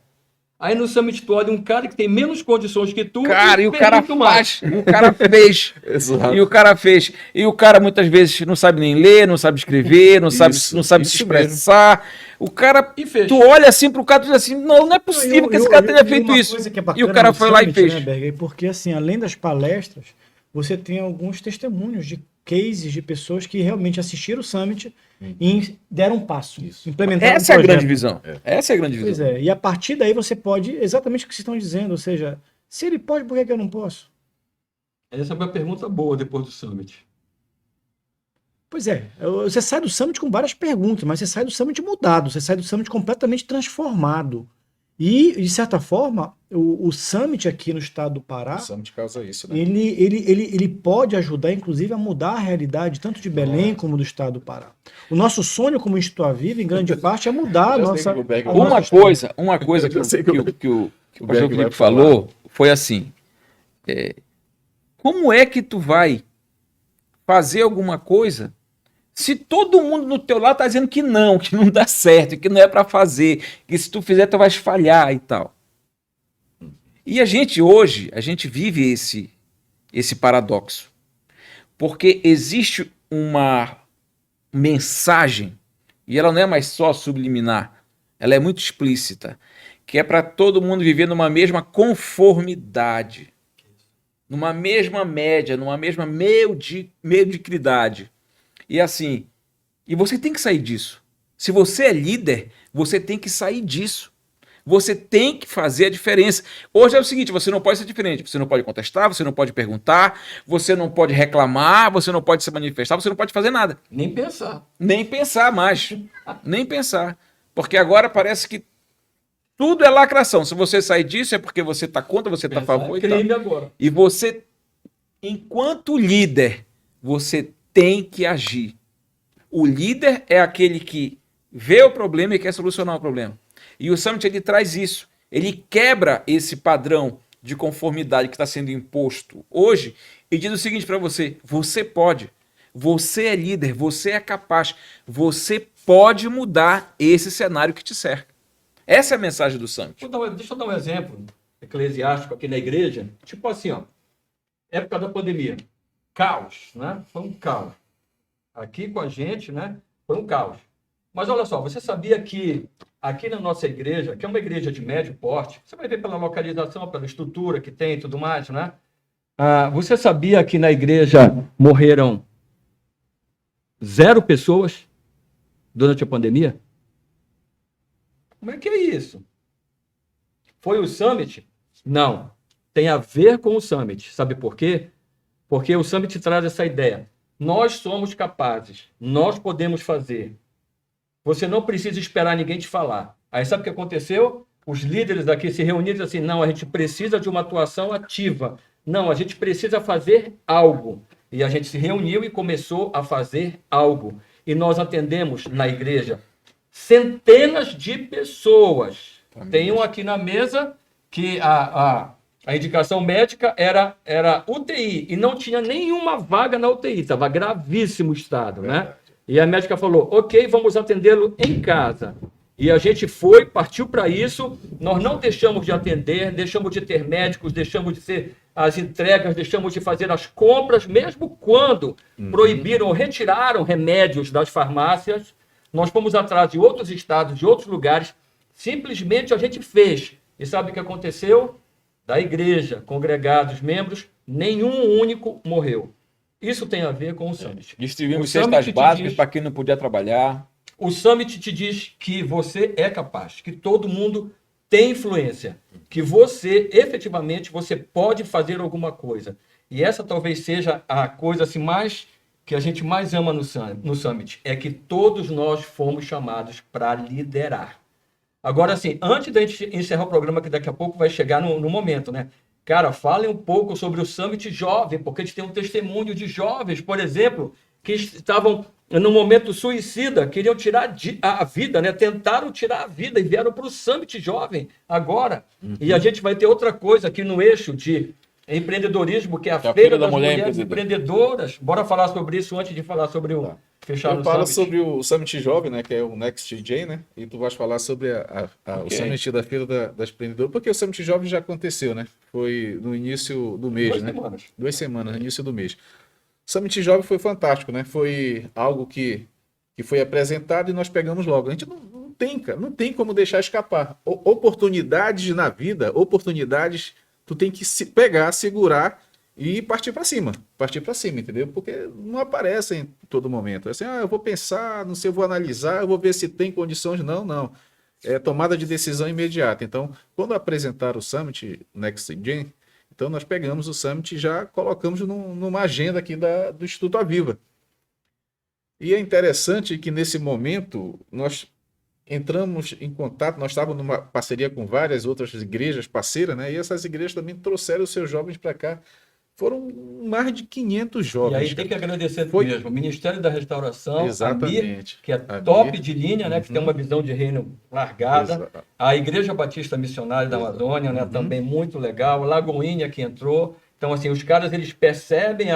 Aí no Summit tu olha um cara que tem menos condições que tu, cara, e o cara faz, o cara fez. Exato. E o cara fez. E o cara muitas vezes não sabe nem ler, não sabe escrever, não sabe se expressar. Mesmo. O cara, tu olha assim pro cara e diz assim, não é possível que esse cara tenha feito isso. E o cara foi lá e fez. Né, Berger? Porque assim, além das palestras, você tem alguns testemunhos de cases de pessoas que realmente assistiram o Summit e deram um passo, implementaram Essa é a grande visão. Essa é a grande visão. Pois é, e a partir daí você pode, exatamente o que vocês estão dizendo, ou seja, se ele pode, por que eu não posso? Essa é uma pergunta boa depois do Summit. Pois é, você sai do Summit com várias perguntas, mas você sai do Summit mudado, você sai do Summit completamente transformado. E, de certa forma, o Summit aqui no estado do Pará, o Summit causa isso, né? ele pode ajudar, inclusive, a mudar a realidade tanto de Belém como do estado do Pará. O nosso sonho como Instituto Aviva, em grande parte, é mudar a nossa... Uma coisa que o pastor Felipe falou foi assim, como é que tu vai fazer alguma coisa se todo mundo no teu lado tá dizendo que não dá certo, que não é para fazer, que se tu fizer tu vais falhar e tal. E a gente hoje, vive esse paradoxo. Porque existe uma mensagem, e ela não é mais só subliminar, ela é muito explícita, que é para todo mundo viver numa mesma conformidade, numa mesma média, numa mesma mediocridade. E assim, e você tem que sair disso. Se você é líder, você tem que sair disso. Você tem que fazer a diferença. Hoje é o seguinte, você não pode ser diferente. Você não pode contestar, você não pode perguntar, você não pode reclamar, você não pode se manifestar, você não pode fazer nada. Nem pensar. Nem pensar mais. Nem pensar. Porque agora parece que Tudo é lacração. Se você sair disso é porque você está contra, você está a favor e tal. crime agora. E você, enquanto líder, você tem que agir. O líder é aquele que vê o problema e quer solucionar o problema. E o Summit, ele traz isso. Ele quebra esse padrão de conformidade que está sendo imposto hoje e diz o seguinte para você: você pode, você é líder, você é capaz, você pode mudar esse cenário que te cerca. Essa é a mensagem do Summit. Deixa eu dar um exemplo eclesiástico aqui na igreja. Tipo assim, ó, época da pandemia, caos, né? Foi um caos. Aqui com a gente, né? Foi um caos. Mas olha só, você sabia que aqui na nossa igreja, que é uma igreja de médio porte, você vai ver pela localização, pela estrutura que tem e tudo mais, né? Você sabia que na igreja morreram 0 pessoas durante a pandemia? Como é que é isso? Foi o Summit? Não. Tem a ver com o Summit. Sabe por quê? Porque o Summit traz essa ideia. Nós somos capazes, nós podemos fazer. Você não precisa esperar ninguém te falar. Aí sabe o que aconteceu? Os líderes aqui se reuniram e disseram assim: não, a gente precisa de uma atuação ativa. Não, a gente precisa fazer algo. E a gente se reuniu e começou a fazer algo. E nós atendemos na igreja centenas de pessoas. Tem um aqui na mesa que a indicação médica era UTI e não tinha nenhuma vaga na UTI, estava gravíssimo o estado, né? E a médica falou: ok, vamos atendê-lo em casa. E a gente partiu para isso. Nós não deixamos de atender, deixamos de ter médicos, deixamos de ser as entregas, deixamos de fazer as compras, mesmo quando proibiram, retiraram remédios das farmácias. Nós fomos atrás de outros estados, de outros lugares. Simplesmente a gente fez. E sabe o que aconteceu? Da igreja, congregados, membros, nenhum único morreu. Isso tem a ver com o Summit. Distribuímos O cestas Summit te básicas diz- para quem não podia trabalhar. O Summit te diz que você é capaz, que todo mundo tem influência, que você, efetivamente, você pode fazer alguma coisa. E essa talvez seja a coisa assim, que a gente mais ama no Summit, é que todos nós fomos chamados para liderar. Agora, assim, antes da gente encerrar o programa, que daqui a pouco vai chegar no momento, né? Cara, falem um pouco sobre o Summit Jovem, porque a gente tem um testemunho de jovens, por exemplo, que estavam no momento suicida, queriam tirar a vida, né? Tentaram tirar a vida e vieram para o Summit Jovem agora. E a gente vai ter outra coisa aqui no eixo de empreendedorismo, que é a Feira das Mulheres Empreendedoras. Bora falar sobre isso antes de falar sobre o fechar Eu no falo Summit. sobre o Summit Jovem, né, que é o Next Gen, né? E tu vais falar sobre o Summit da Feira das Empreendedoras, porque o Summit Jovem já aconteceu, né? Foi no início do mês, 2 né? semanas. 2 semanas, no início do mês. O Summit Jovem foi fantástico, né? Foi algo que foi apresentado e nós pegamos logo. A gente não tem, cara, não tem como deixar escapar. Oportunidades na vida, tu tem que se pegar, segurar e partir para cima. Partir para cima, entendeu? Porque não aparecem em todo momento. É assim, eu vou pensar, não sei, eu vou analisar, eu vou ver se tem condições. Não. É tomada de decisão imediata. Então, quando apresentaram o Summit Next Gen, então nós pegamos o Summit e já colocamos numa agenda aqui do Instituto Aviva. E é interessante que nesse momento nós entramos em contato, nós estávamos numa parceria com várias outras igrejas parceiras, né? E essas igrejas também trouxeram os seus jovens para cá. Foram mais de 500 E jovens. aí tem que agradecer Foi- mesmo o Ministério da Restauração, a MIR, Exatamente. que é A top MIR. de linha, né, que tem uma visão de reino largada. A Igreja Batista Missionária da Amazônia, né, também muito legal. Lagoinha que entrou. Então, assim, os caras, eles percebem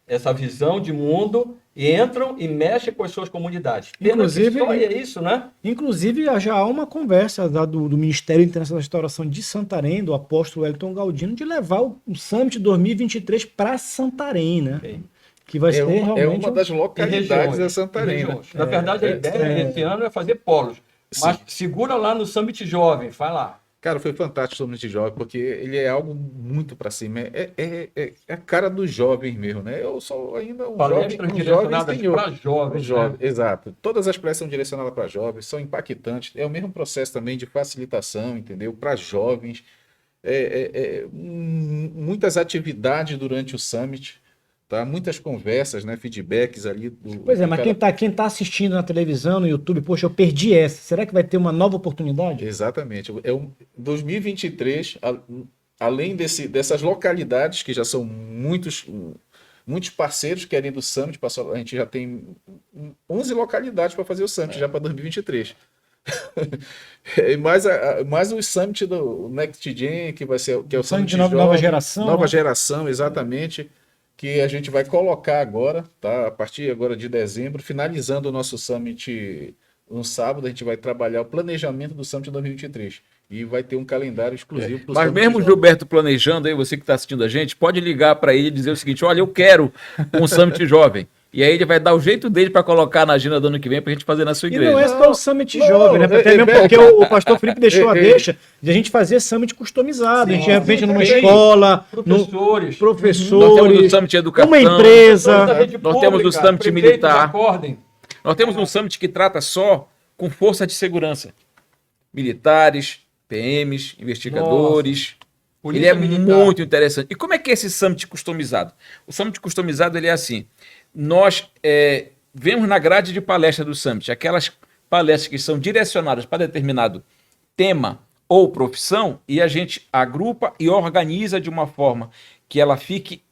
essa visão de mundo e entram e mexem com as suas comunidades. Pena Inclusive- que só é isso, né? Inclusive, já há uma conversa lá do Ministério Internacional da Restauração de Santarém, do apóstolo Wellington Galdino, de levar o Summit 2023 para Santarém, né? Sim. Que vai ser É realmente uma das Em localidades regiões, da Santarém. em Né? regiões. Na verdade, a ideia desse ano é fazer polos. Mas Sim. segura lá no Summit Jovem, vai lá. Cara, foi fantástico o Summit Jovem, porque ele é algo muito para cima. É a cara dos jovens mesmo, né? Eu sou ainda Palestras direcionadas para jovens, né? Exato. Todas as palestras são direcionadas para jovens, são impactantes. É o mesmo processo também de facilitação, entendeu? Para jovens. Muitas atividades durante o Summit. tá? Muitas conversas, né? Feedbacks ali. Pois é, mas quem tá assistindo na televisão, no YouTube, poxa, eu perdi essa. Será que vai ter uma nova oportunidade? Exatamente. 2023, além dessas localidades, que já são muitos parceiros querendo o Summit, a gente já tem 11 localidades para fazer o Summit já para 2023. E mais o Summit do Next Gen, que é o Summit nova geração. Nova né? geração, exatamente, que a gente vai colocar agora, tá? A partir agora de dezembro, finalizando o nosso Summit no sábado, a gente vai trabalhar o planejamento do Summit 2023. E vai ter um calendário exclusivo para o Mas Summit mesmo o Jovem. Gilberto planejando aí, você que está assistindo a gente, pode ligar para ele e dizer o seguinte: olha, eu quero um Summit Jovem. E aí ele vai dar o jeito dele para colocar na agenda do ano que vem para a gente fazer na sua E igreja. não é só o Summit Não, Jovem, né? Até mesmo porque o pastor Felipe deixou a Ei, deixa de a gente fazer Summit customizado. A gente repente numa sim. escola, Professores. Nós temos o professores, Summit Educação, uma empresa. Da rede nós temos o pública, Summit prefeitos, Militar. acordem. Nós temos um Summit que trata só com força de segurança. Militares, PMs, investigadores. Ele Polícia é Militar. muito interessante. E como é que é esse Summit customizado? O Summit customizado ele é assim. Nós vemos na grade de palestra do Summit aquelas palestras que são direcionadas para determinado tema ou profissão e a gente agrupa e organiza de uma forma que ela fique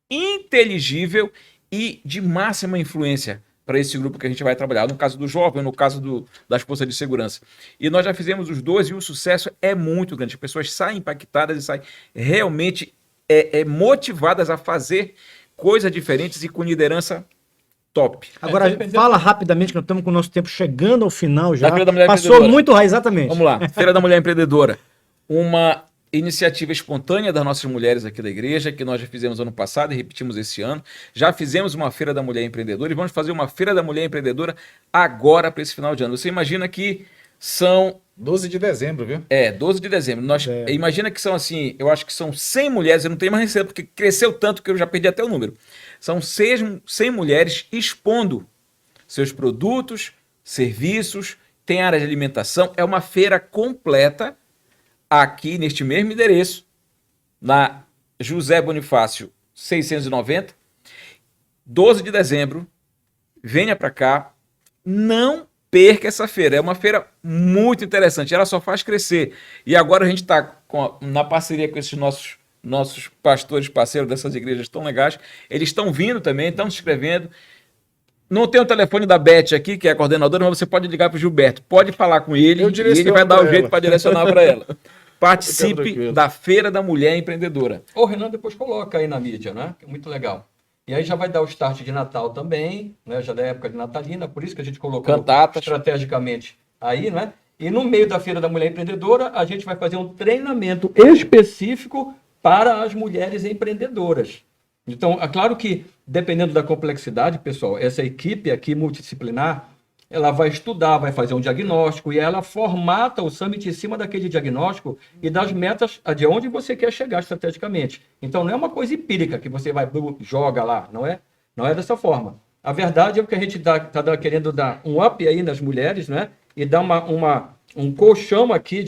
inteligível e de máxima influência para esse grupo que a gente vai trabalhar, no caso do jovem, no caso das forças de segurança. E nós já fizemos os dois e o sucesso é muito grande. As pessoas saem impactadas e saem realmente motivadas a fazer coisas diferentes e com liderança top. Agora, fala rapidamente, que nós estamos com o nosso tempo chegando ao final já. Da Feira da Mulher Passou Empreendedora. muito rápido, exatamente. Vamos lá, Feira da Mulher Empreendedora. Uma iniciativa espontânea das nossas mulheres aqui da igreja, que nós já fizemos ano passado e repetimos esse ano. Já fizemos uma Feira da Mulher Empreendedora e vamos fazer uma Feira da Mulher Empreendedora agora para esse final de ano. Você imagina que são 12 de dezembro, viu? 12 de dezembro. Imagina que são assim, eu acho que são 100 mulheres, eu não tenho mais receita, porque cresceu tanto que eu já perdi até o número. São 100 mulheres expondo seus produtos, serviços, tem área de alimentação. É uma feira completa aqui neste mesmo endereço, na José Bonifácio 690, 12 de dezembro. Venha para cá, não perca essa feira. É uma feira muito interessante, ela só faz crescer. E agora a gente está na parceria com esses nossos pastores parceiros dessas igrejas tão legais. Eles estão vindo também, estão se inscrevendo. Não tem o telefone da Beth aqui, que é a coordenadora, mas você pode ligar para o Gilberto. Pode falar com ele e ele vai dar o jeito para direcionar para ela. Participe da Feira da Mulher Empreendedora. O Renan depois coloca aí na mídia, né? Que é muito legal. E aí já vai dar o start de Natal também, né? Já da época de natalina, por isso que a gente colocou Cantatas. estrategicamente aí, né? E no meio da Feira da Mulher Empreendedora, a gente vai fazer um treinamento específico para as mulheres empreendedoras. Então, é claro que, dependendo da complexidade, pessoal, essa equipe aqui multidisciplinar, ela vai estudar, vai fazer um diagnóstico e ela formata o Summit em cima daquele diagnóstico e das metas de onde você quer chegar estrategicamente. Então, não é uma coisa empírica que você vai joga lá, não é dessa forma. A verdade é que a gente está querendo dar um up aí nas mulheres, né? E dar um colchão aqui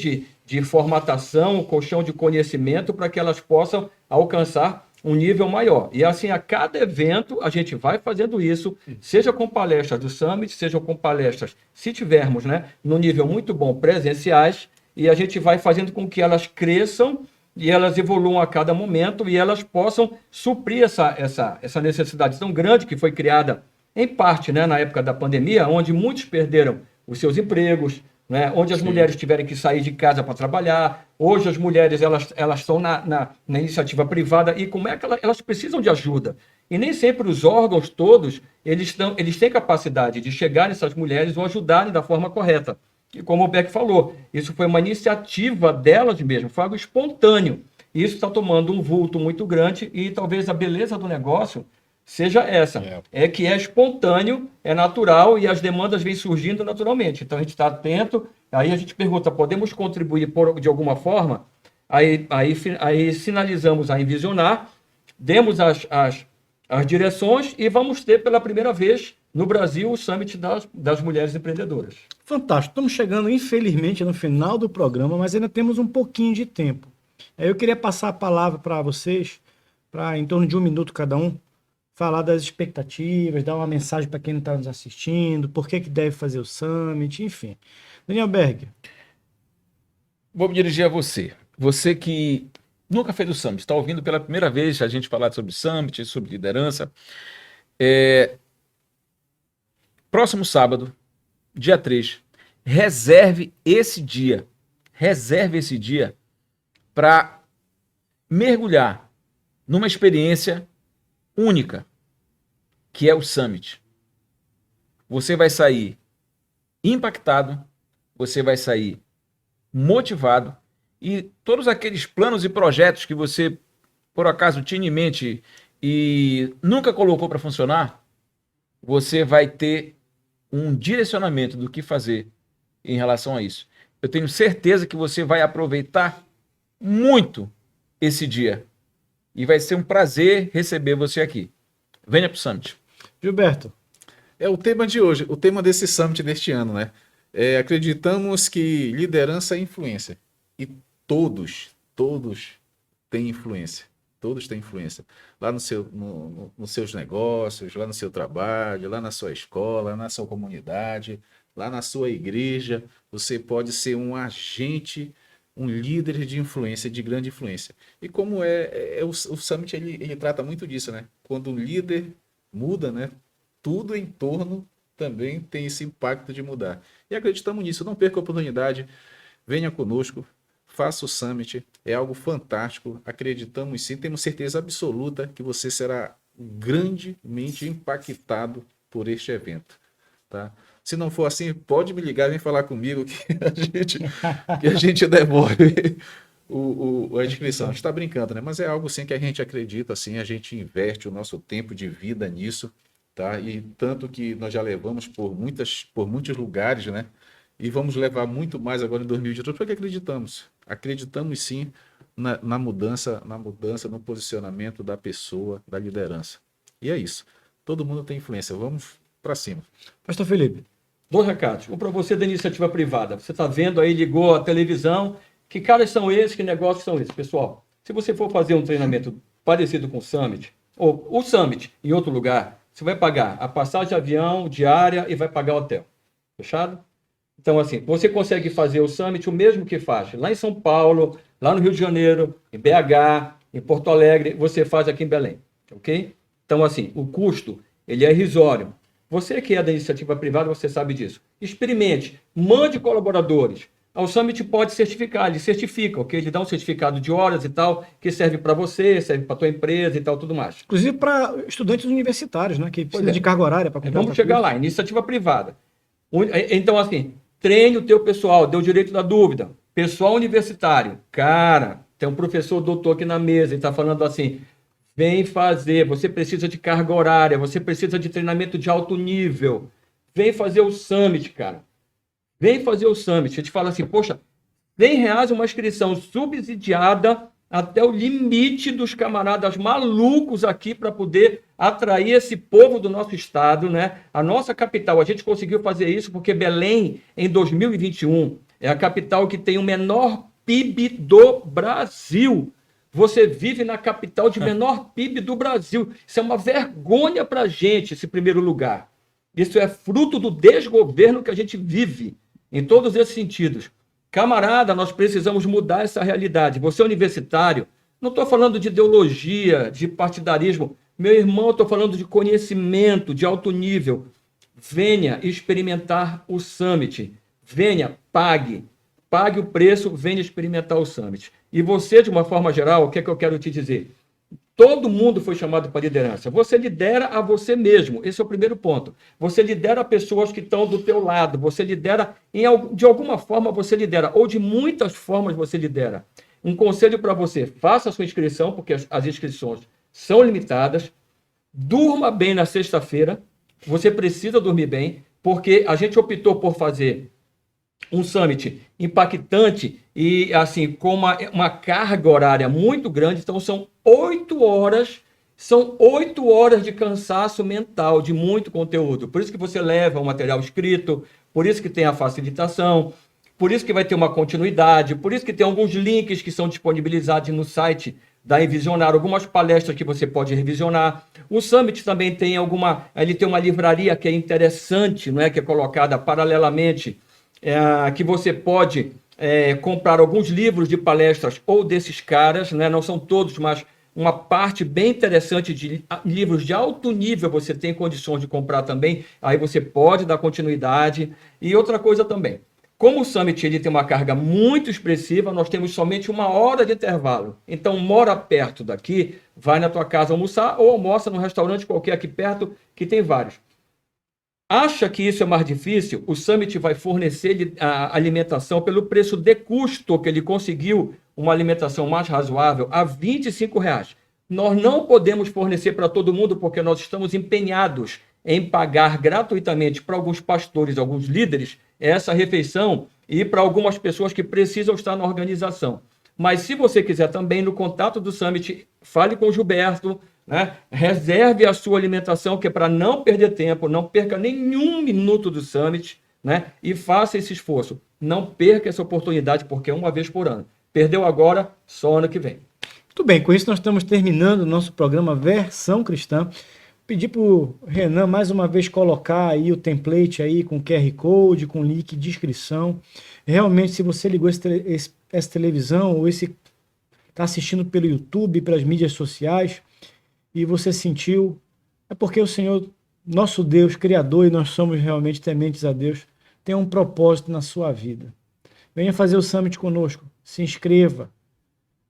de formatação, um colchão de conhecimento para que elas possam alcançar um nível maior. E assim, a cada evento, a gente vai fazendo isso, seja com palestras do Summit, seja com palestras, se tivermos, né, no nível muito bom, presenciais, e a gente vai fazendo com que elas cresçam e elas evoluam a cada momento e elas possam suprir essa necessidade tão grande que foi criada, em parte, né, na época da pandemia, onde muitos perderam os seus empregos, né, onde as mulheres tiverem que sair de casa para trabalhar. Hoje as mulheres elas estão na iniciativa privada e como é que elas precisam de ajuda? E nem sempre os órgãos todos eles têm capacidade de chegar nessas mulheres ou ajudarem da forma correta. E como o Beck falou, isso foi uma iniciativa delas mesmo, foi algo espontâneo. E isso está tomando um vulto muito grande e talvez a beleza do negócio seja essa, é que é espontâneo, é natural e as demandas vêm surgindo naturalmente. Então a gente está atento, aí a gente pergunta, podemos contribuir de alguma forma? Aí sinalizamos a Envisionar, demos as direções e vamos ter pela primeira vez no Brasil o Summit das Mulheres Empreendedoras. Fantástico. Estamos chegando, infelizmente, no final do programa, mas ainda temos um pouquinho de tempo. Eu queria passar a palavra para vocês, para em torno de 1 minuto cada um, falar das expectativas, dar uma mensagem para quem não está nos assistindo, por que deve fazer o Summit, enfim. Daniel Berg. Vou me dirigir a você. Você que nunca fez o Summit, está ouvindo pela primeira vez a gente falar sobre Summit, sobre liderança. Próximo sábado, dia 3, reserve esse dia para mergulhar numa experiência única, que é o Summit. Você vai sair impactado, você vai sair motivado, e todos aqueles planos e projetos que você, por acaso, tinha em mente e nunca colocou para funcionar, você vai ter um direcionamento do que fazer em relação a isso. Eu tenho certeza que você vai aproveitar muito esse dia. E vai ser um prazer receber você aqui. Venha para o Summit. Gilberto. É o tema de hoje, o tema desse Summit deste ano, né? Acreditamos que liderança é influência. E todos têm influência. Todos têm influência. Lá nos seus negócios, lá no seu trabalho, lá na sua escola, na sua comunidade, lá na sua igreja. Você pode ser um agente, um líder de influência, de grande influência. E como o Summit, ele trata muito disso, né? Quando o líder muda, né? Tudo em torno também tem esse impacto de mudar. E acreditamos nisso. Não perca a oportunidade. Venha conosco. Faça o Summit. É algo fantástico. Acreditamos sim. Temos certeza absoluta que você será grandemente impactado por este evento. Tá? Se não for assim, pode me ligar, vem falar comigo que a gente devolve a inscrição. A gente está brincando, né? Mas é algo sim que a gente acredita, assim, a gente investe o nosso tempo de vida nisso, tá? E tanto que nós já levamos por muitos lugares, né? E vamos levar muito mais agora em 2018, porque acreditamos sim na mudança, no posicionamento da pessoa, da liderança. E é isso. Todo mundo tem influência. Vamos para cima. Pastor Felipe. 2 recados. Um para você da iniciativa privada. Você está vendo aí, ligou a televisão. Que caras são esses? Que negócios são esses? Pessoal, se você for fazer um treinamento parecido com o Summit, ou o Summit em outro lugar, você vai pagar a passagem de avião, diária e vai pagar hotel. Fechado? Então, assim, você consegue fazer o Summit o mesmo que faz lá em São Paulo, lá no Rio de Janeiro, em BH, em Porto Alegre, você faz aqui em Belém. Ok? Então, assim, o custo, ele é irrisório. Você que é da iniciativa privada, você sabe disso. Experimente, mande colaboradores. O Summit pode certificar, ele certifica, ok? Ele dá um certificado de horas e tal, que serve para você, serve para tua empresa e tal, tudo mais. Inclusive para estudantes universitários, né? Que precisam de carga horária para comprar. Vamos chegar lá, iniciativa privada. Então, assim, treine o teu pessoal, dê o direito da dúvida. Pessoal universitário, cara, tem um professor doutor aqui na mesa, ele está falando assim, vem fazer, você precisa de carga horária, você precisa de treinamento de alto nível. Vem fazer o Summit, cara. Vem fazer o Summit. A gente fala assim, poxa, R$100 uma inscrição subsidiada até o limite dos camaradas malucos aqui para poder atrair esse povo do nosso estado, né? A nossa capital, a gente conseguiu fazer isso porque Belém, em 2021, é a capital que tem o menor PIB do Brasil. Você vive na capital de menor PIB do Brasil. Isso é uma vergonha para a gente, esse primeiro lugar. Isso é fruto do desgoverno que a gente vive, em todos esses sentidos. Camarada, nós precisamos mudar essa realidade. Você é universitário, não estou falando de ideologia, de partidarismo. Meu irmão, estou falando de conhecimento, de alto nível. Venha experimentar o Summit. Venha, pague. Pague o preço, venha experimentar o Summit. E você, de uma forma geral, o que é que eu quero te dizer? Todo mundo foi chamado para liderança. Você lidera a você mesmo. Esse é o primeiro ponto. Você lidera pessoas que estão do teu lado. Você lidera, de alguma forma você lidera, ou de muitas formas você lidera. Um conselho para você, faça a sua inscrição, porque as inscrições são limitadas. Durma bem na sexta-feira. Você precisa dormir bem, porque a gente optou por fazer um Summit impactante e assim com uma carga horária muito grande. Então são 8 horas de cansaço mental, de muito conteúdo. Por isso que você leva o material escrito, por isso que tem a facilitação, por isso que vai ter uma continuidade, por isso que tem alguns links que são disponibilizados no site da Envisionar, algumas palestras que você pode revisionar. O Summit também tem ele tem uma livraria que é interessante, não é? Que é colocada paralelamente, que você pode comprar alguns livros de palestras ou desses caras, né? Não são todos, mas uma parte bem interessante de livros de alto nível você tem condições de comprar também, aí você pode dar continuidade. E outra coisa também, como o Summit ele tem uma carga muito expressiva, nós temos somente 1 hora de intervalo. Então, mora perto daqui, vai na tua casa almoçar ou almoça num restaurante qualquer aqui perto, que tem vários. Acha que isso é mais difícil? O Summit vai fornecer a alimentação pelo preço de custo que ele conseguiu, uma alimentação mais razoável, a R$ 25. Nós não podemos fornecer para todo mundo porque nós estamos empenhados em pagar gratuitamente para alguns pastores, alguns líderes, essa refeição e para algumas pessoas que precisam estar na organização. Mas se você quiser também, no contato do Summit, fale com o Gilberto, né? Reserve a sua alimentação, que é para não perder tempo, não perca nenhum minuto do Summit, né? E faça esse esforço. Não perca essa oportunidade, porque é uma vez por ano. Perdeu agora, só ano que vem. Muito bem, com isso nós estamos terminando o nosso programa Versão Cristã. Pedir para o Renan mais uma vez colocar aí o template aí com QR Code, com link de inscrição. Realmente, se você ligou essa televisão ou está assistindo pelo YouTube, pelas mídias sociais, e você sentiu, é porque o Senhor, nosso Deus, Criador, e nós somos realmente tementes a Deus, tem um propósito na sua vida. Venha fazer o Summit conosco, se inscreva.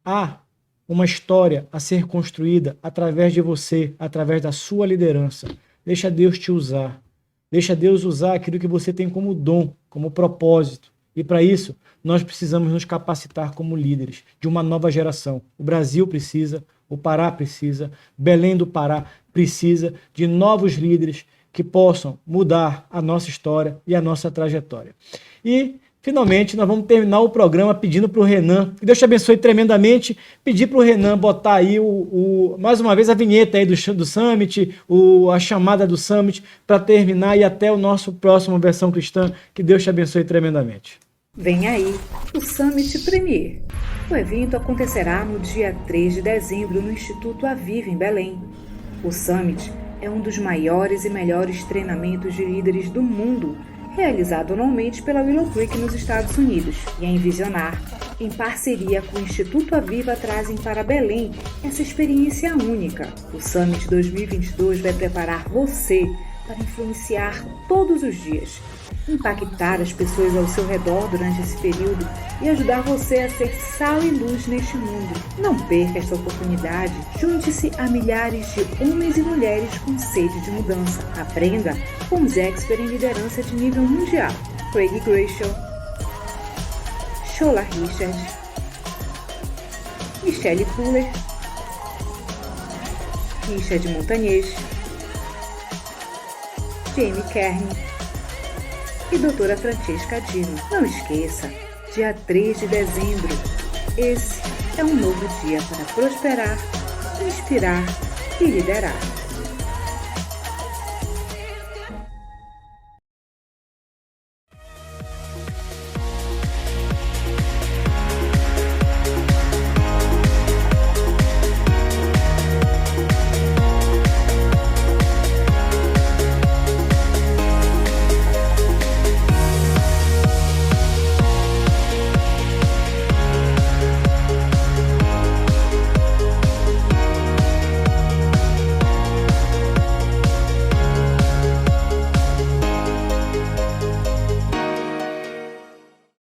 Há uma história a ser construída através de você, através da sua liderança. Deixa Deus te usar. Deixa Deus usar aquilo que você tem como dom, como propósito. E para isso, nós precisamos nos capacitar como líderes de uma nova geração. O Brasil precisa, o Pará precisa, Belém do Pará precisa de novos líderes que possam mudar a nossa história e a nossa trajetória. E, finalmente, nós vamos terminar o programa pedindo para o Renan, que Deus te abençoe tremendamente, pedir para o Renan botar aí, mais uma vez, a vinheta aí do Summit, a chamada do Summit, para terminar e até o nosso próximo Versão Cristã. Que Deus te abençoe tremendamente. Vem aí o Summit Premier. O evento acontecerá no dia 3 de dezembro no Instituto Aviva, em Belém. O Summit é um dos maiores e melhores treinamentos de líderes do mundo, realizado anualmente pela Willow Creek nos Estados Unidos. E a Envisionar, em parceria com o Instituto Aviva, trazem para Belém essa experiência única. O Summit 2022 vai preparar você para influenciar todos os dias, impactar as pessoas ao seu redor durante esse período e ajudar você a ser sal e luz neste mundo. Não perca esta oportunidade. Junte-se a milhares de homens e mulheres com sede de mudança. Aprenda com os experts em liderança de nível mundial. Craig Groeschel, Shola Richard, Michelle Fuller, Richard Montagnês, Jamie Kern e doutora Francesca Dino. Não esqueça, dia 3 de dezembro, esse é um novo dia para prosperar, inspirar e liderar.